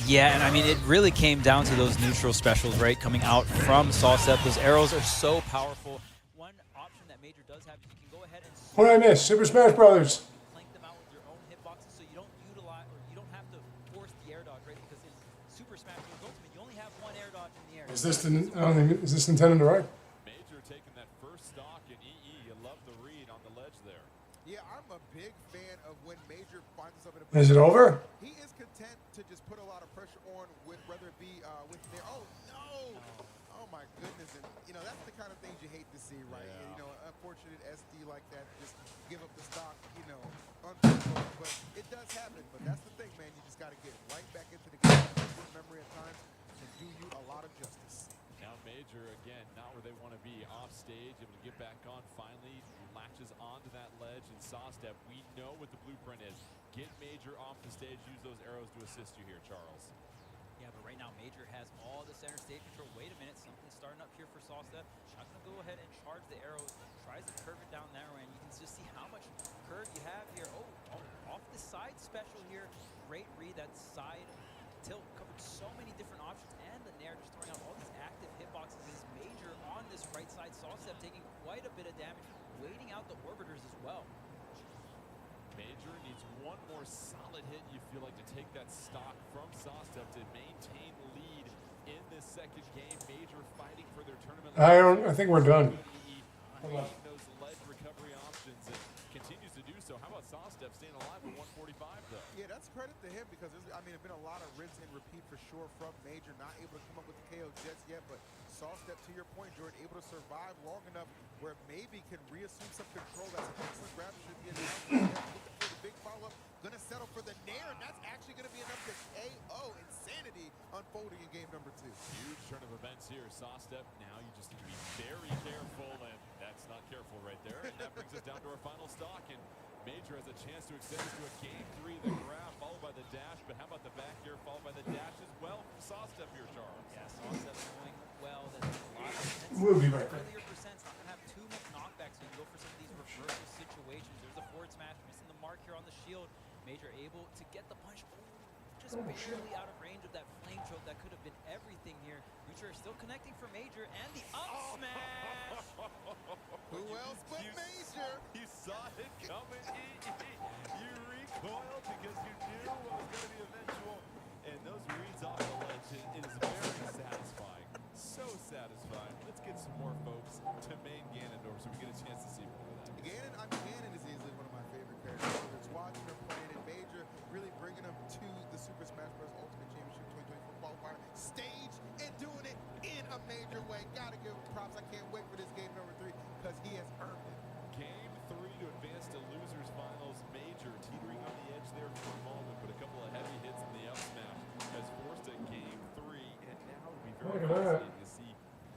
Yeah, and I mean, it really came down to those neutral specials, right, coming out from Sawstep. Those arrows are so powerful. One option that Major does have is you can go ahead and What did I miss? Super Smash Brothers. flank them out with your own hitboxes, so you don't utilize, or you don't have to force the air dodge, right? Because in Super Smash Bros. Ultimate, you only have one air dodge in the air. Is this is this Nintendo Direct? Major taking that first stock in EE. You love the read on the ledge there. Yeah, I'm a big fan of when Major finds himself in a Is it over? He is content to just put a lot of pressure on with whether it be with their oh my goodness, and you know that's the kind of things you hate to see, right? Yeah. You know, unfortunate SD like that just give up the stock, you know, unfortunately, but it does happen. But that's the thing, man. You just got to get right back into the game. Good memory at times can do you a lot of justice. Now Major, again, not where they want to be. Off stage, able to get back on, finally latches onto that ledge, and Sawstep, we know what the blueprint is. Get Major off the stage, use those arrows to assist you here, Charles. Yeah, but right now Major has all the center stage control. Wait a minute, something's starting up here for Sawstep. Not going to go ahead and charge the arrows. Tries to curve it down that way, and you can just see how much curve you have here. Oh, off the side special here. Great read, that side tilt covered so many different options, and the Nair just throwing out all these active hitboxes. This Major on this right side. Sawstep taking quite a bit of damage, waiting out the orbiters as well. Major needs one more solid hit, you feel like, to take that stock from Sawstep to maintain lead in this second game. Major fighting for their tournament. I think we're done. Creating those ledge recovery options and continues to do so. How about Sawstep staying alive with 145 though? Yeah, that's credit to him because there's been a lot of rinse and repeat for sure from Major. Not able to come up with the KO just yet, but Sawstep, to your point, Jordan, able to survive long enough where maybe can reassume some control. That's an excellent grab. Should be enough. big follow-up. Gonna settle for the Nair, and that's actually gonna be enough to KO. Insanity unfolding in game number 2. Huge turn of events here. Sawstep, now you just need to be very careful, and that's not careful right there. And that brings us down to our final stock, and Major has a chance to extend this to a game 3. The grab followed by the dash, but how about the back here followed by the dash as well from Sawstep here, Charles? Yeah, Sawstep's going well. There's a lot of We'll be right back. earlier percent's not going to have too much knockbacks, so you can go for some of these reversal situations. There's a forward smash, missing the mark here on the shield. Major able to get the punch. Just barely out of range of that flame choke. That could have been everything here. Lucha still connecting for Major, and the up smash. Who else but Major? You saw it coming. You recoiled because you knew what was going to be eventual. And those reads off the ledge, it is very satisfying. So satisfying. Let's get some more folks to main Ganondorf so we get a chance to see more of that. Ganon is easily one of my favorite characters. Whether it's watching him playing in Major, really bringing him to the Super Smash Bros. Ultimate Championship 2024 qualifier stage and doing it in a major way. Gotta give him props. I can't wait for this game number 3 because he has earned it. Game 3 to advance to losers finals. Major teetering on the edge there for a moment, but a couple of heavy hits in the up smash has forced a game 3, and now it'll be very fascinating to see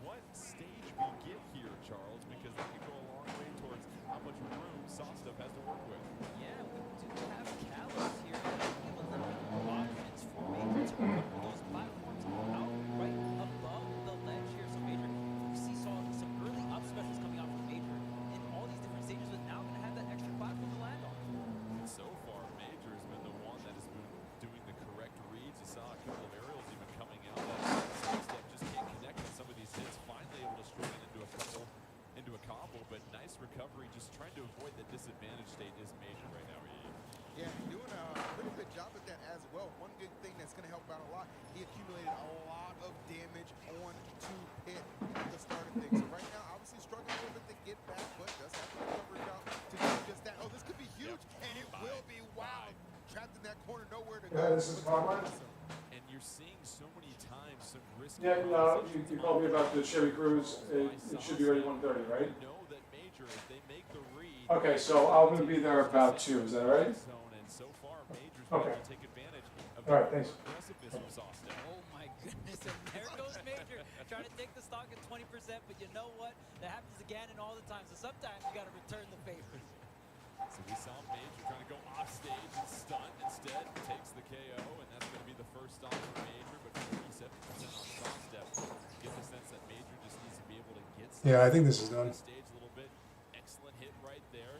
what stage we get here, Charles, because that could go a long way towards how much room Sawstep has to work with. Yeah, we do have Kalos here. We have a little bit more options for Major to put those platforms out right above the ledge here. So Major, you see some early up specials coming out from Major in all these different stages, but now going to have that extra platform to land on. So far, Major has been the one that has been doing the correct reads. You saw a couple of aerials even coming out that Sawstep just can't connect with some of these hits. Finally able to string it into a combo, but nice recovery. Just trying to avoid the disadvantage state is Major right now. Yeah, doing a pretty good job at that as well. One good thing that's going to help out a lot, he accumulated a lot of damage on to Pit at the start of things. So right now, obviously struggling a little bit to get back, but does have the recovery out to do just that. Oh, this could be huge, and it will be wild. Trapped in that corner, nowhere to go. Yeah, this is Farmline. And you're seeing so many times some risky. Yeah, no, you called me about the Chevy Cruze. It should be ready 1:30, right? You know that Major, if they make the read. Okay, so I'm going to be there about 2. Is that all right? And so far, Major's been able to take advantage of all right, thanks. aggressiveness from Sawstep. Oh my goodness, and there goes Major trying to take the stock at 20%, but you know what? That happens to Ganon all the time, so sometimes you got to return the favor. So we saw Major trying to go off stage and stunt. Instead, takes the KO, and that's going to be the first stop for Major, but 47% on Sawstep. Get the sense that Major just needs to be able to get Yeah, I think this is done. Stage a little bit. Excellent hit right there.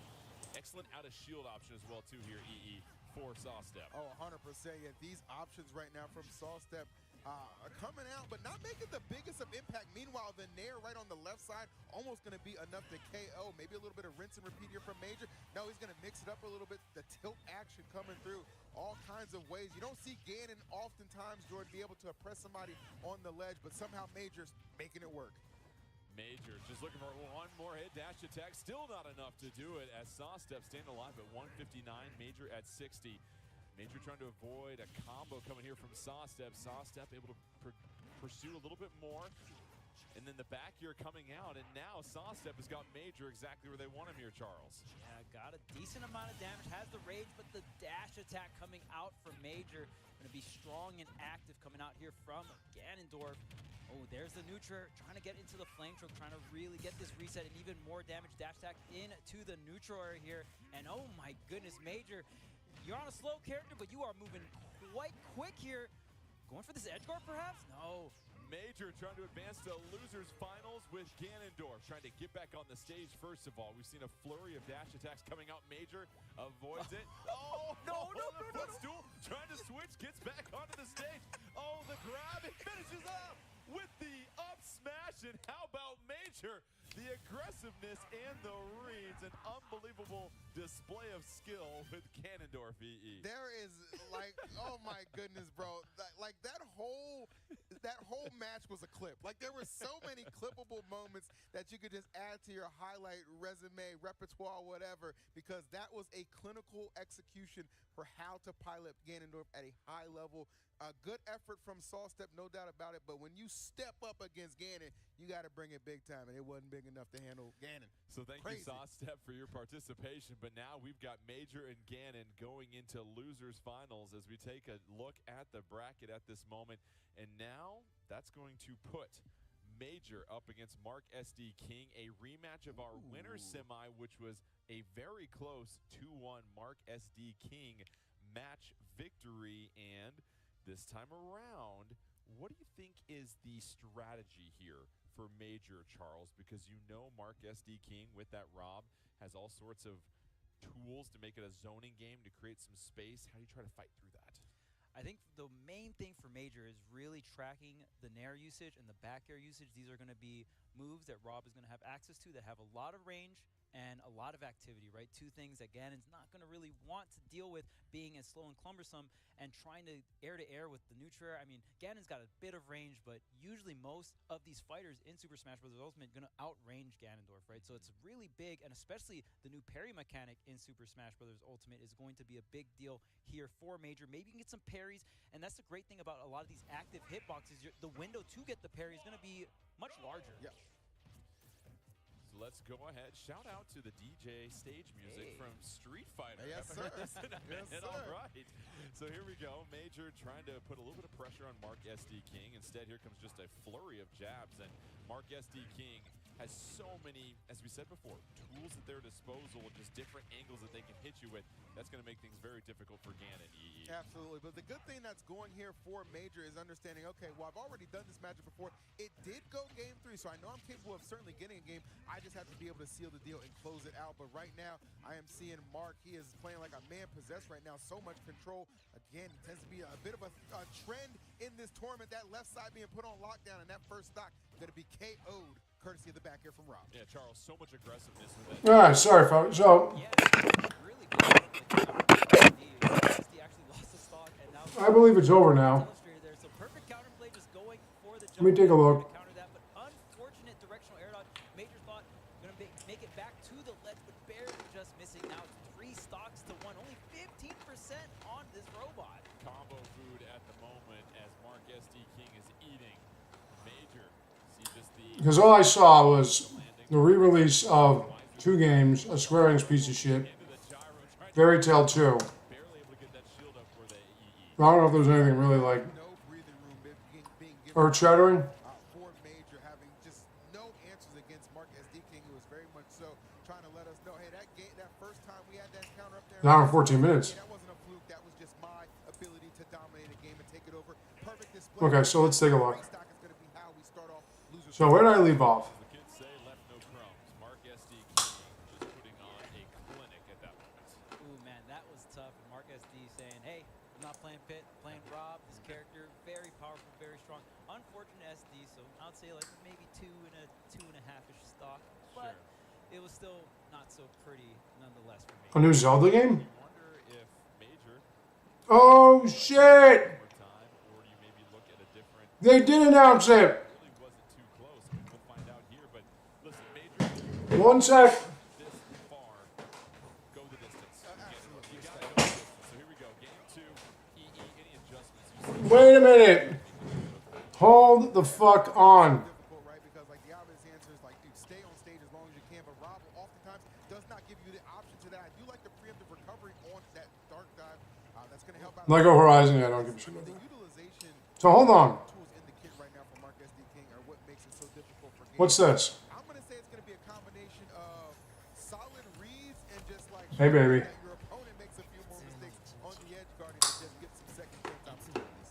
Excellent out of shield option as well, too, here, EE, for Sawstep. Oh, 100%. Yeah, these options right now from Sawstep are coming out, but not making the biggest of impact. Meanwhile, the Nair right on the left side, almost going to be enough to KO. Maybe a little bit of rinse and repeat here from Major. No, he's going to mix it up a little bit. The tilt action coming through all kinds of ways. You don't see Ganon oftentimes, Jordan, be able to press somebody on the ledge, but somehow Major's making it work. Major just looking for one more hit. Dash attack, still not enough to do it as Sawstep staying alive at 159, Major at 60. Major trying to avoid a combo coming here from Sawstep. Sawstep able to pursue a little bit more. And then the back here coming out, and now Sawstep has got Major exactly where they want him here, Charles. Yeah, got a decent amount of damage, has the rage, but the dash attack coming out from Major. Going to be strong and active coming out here from Ganondorf. Oh, there's the Neutra trying to get into the flame choke, trying to really get this reset and even more damage. Dash attack into the neutral area here. And oh my goodness, Major, you're on a slow character, but you are moving quite quick here. Going for this edge guard perhaps? No. Major trying to advance to losers finals with Ganondorf. Trying to get back on the stage first of all. We've seen a flurry of dash attacks coming out. Major avoids it. Oh, no. Footstool trying to switch, gets back onto the stage. Oh, the grab, it finishes up with the up smash. And how about Major? The aggressiveness and the reads, an unbelievable display of skill with Ganondorf EE. There is like, oh my goodness, bro. Like that whole that whole match was a clip. Like, there were so many clippable moments that you could just add to your highlight resume, repertoire, whatever, because that was a clinical execution for how to pilot Ganondorf at a high level. A good effort from Sawstep, no doubt about it, but when you step up against Ganon, you got to bring it big time, and it wasn't big enough to handle Ganon. So thank you, Sawstep, for your participation. But now we've got Major and Ganon going into losers finals as we take a look at the bracket at this moment. And now that's going to put Major up against Mark SD King, a rematch of our winner's semi, which was a very close 2-1 Mark SD King match victory. And this time around, what do you think is the strategy here for Major, Charles? Because you know Mark SD King with that Rob has all sorts of tools to make it a zoning game, to create some space. How do you try to fight through that? I think the main thing for Major is really tracking the Nair usage and the back air usage. These are going to be moves that Rob is going to have access to that have a lot of range and a lot of activity, right? Two things that Ganon's not going to really want to deal with, being as slow and cumbersome and trying to air with the neutral air. I mean, Ganon's got a bit of range, but usually most of these fighters in Super Smash Bros. Ultimate going to outrange Ganondorf, right? So it's really big, and especially the new parry mechanic in Super Smash Bros. Ultimate is going to be a big deal here for Major. Maybe you can get some parries, and that's the great thing about a lot of these active hitboxes. The window to get the parry is going to be much larger. Yeah. So let's go ahead. Shout out to the DJ stage music from Street Fighter. Yes, Haven't sir. heard this in a Yes, minute. sir. All right. So here we go. Major trying to put a little bit of pressure on Mark SD King. Instead, here comes just a flurry of jabs. And Mark SD King has so many, as we said before, tools at their disposal, just different angles that they can hit you with. That's going to make things very difficult for Ganon. Absolutely, but the good thing that's going here for Major is understanding, okay, well, I've already done this matchup before. It did go game 3, so I know I'm capable of certainly getting a game. I just have to be able to seal the deal and close it out. But right now, I am seeing Mark. He is playing like a man possessed right now. So much control. Again, it tends to be a bit of a trend in this tournament. That left side being put on lockdown, and that first stock going to be KO'd. Courtesy of the back here from Rob. Yeah, Charles, so much aggressiveness with that. All right, sorry, folks. So, I believe it's over now. Let me take a look. Unfortunate directional air dodge. Major thought going to make it back to the ledge, but barely just missing. Now 3 stocks to 1, only 15% on this robot. Combo food at the moment as Mark SD King is eating. Major, see just the... Because all I saw was the re-release of 2 games, a Square Enix piece of shit, Fairy Tail 2. I don't know if there was anything really like earth-shattering. For Major having just no answers against Mark SD King, who was very much so trying to let us know, hey, that first time we had that encounter up there, An hour and 14 minutes. that wasn't a fluke. That was just my ability to dominate a game and take it over. Perfect display. Okay, so let's take a look. Stock is going to be how we start off losers. So where did I leave off? The kids say left no crumbs. Mark SD King just putting on a clinic at that moment. Ooh, man, that was tough. And Mark SD saying, hey, I'm not playing Pit, playing Rob. This character, very powerful, very strong. Unfortunate SD, so I'd say like maybe 2 and a 2.5-ish stock. But it was still not so pretty nonetheless for me. A new Zelda game? You wonder if Major Oh, shit! more time, or do you maybe look at a different... They did announce it! Really wasn't too close. We'll find out here, but listen, Major... 1 sec. This far, go the distance. You gotta go the distance. So here we go. Game 2, EE, any adjustments you see? Wait a minute. Hold the fuck on. Difficult, right? Because like the obvious answer is like, dude, stay on stage as long as you can. But Rob oftentimes does not give you the option to that. I do like the preemptive recovery on that dark dive. That's going to help out. Lego Horizon, yeah, I don't give a shit about The that. utilization So hold on. tools in the kit right now for Mark SD King are what makes it so difficult for games. What's this? I'm going to say it's going to be a combination of solid reads and just like Hey, baby. that your opponent makes a few more mistakes on the edge guarding to just get some second chance opportunities.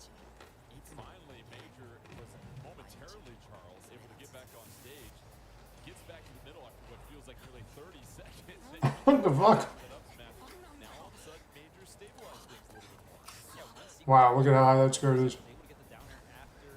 Finally, Major was momentarily, Charles, able to get back on stage. Gets back to the middle after what feels like nearly 30 seconds. What the fuck? Now all of a sudden, Major stabilized things a little bit more. Wow, look at how high that skirt is. Able to get the down air after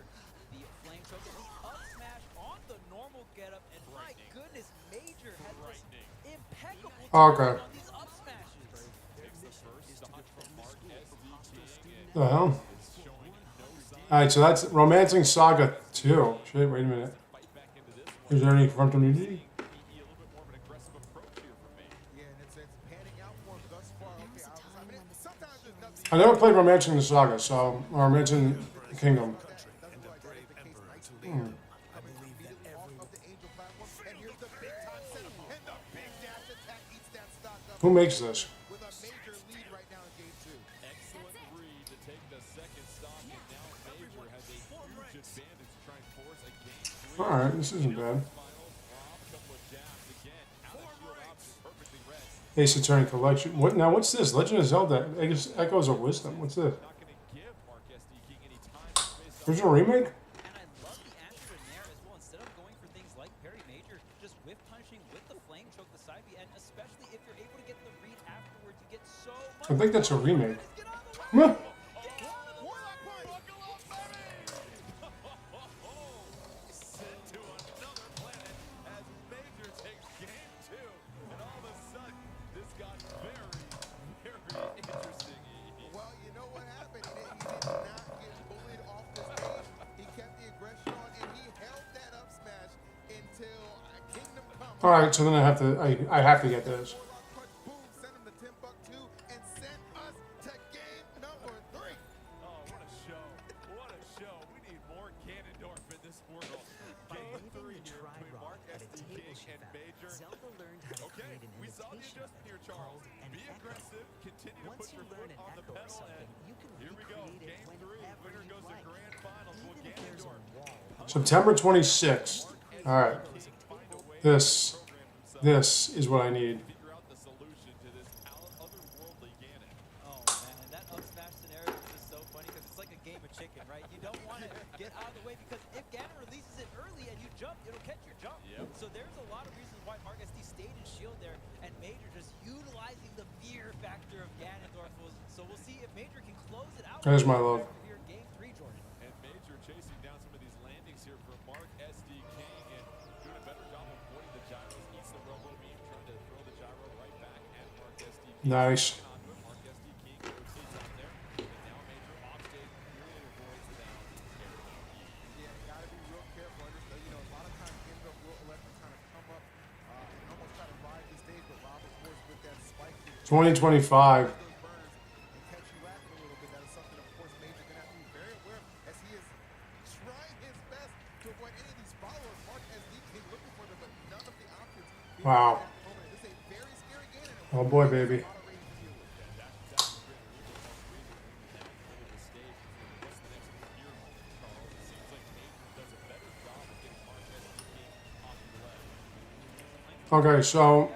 the flame choke. And the up smash on the normal getup. And my goodness, Major had this impeccable Okay. on these up smashes. Takes the first stock from Mark SD King and The hell? is showing no signs Alright, so that's Romancing Saga 2. Shit, wait a minute. Is there any frontal nudity? I never played Romancing the Saga, so Romancing Kingdom. Who makes this? Alright, this isn't bad. Ace Attorney Collection. What now? What's this? Legend of Zelda Echoes of Wisdom. What's this? Original remake? I think that's a remake. Huh. All right, so then I have to get this. September 26th. All right. This is what I need. There's my love. Nice. $20.25. Wow. Oh boy, baby. Okay, so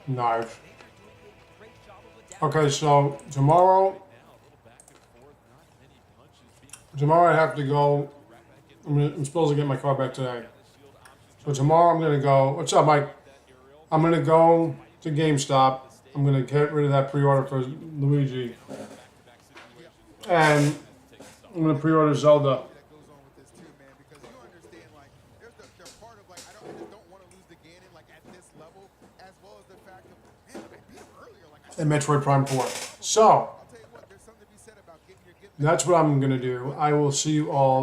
nice. Okay, so tomorrow I have to go. I'm supposed to get my car back today. So tomorrow I'm gonna go. What's up, Mike? I'm gonna go to GameStop. I'm gonna get rid of that pre-order for Luigi, and I'm gonna pre-order Zelda. And Metroid Prime 4. So that's what I'm gonna do. I will see you all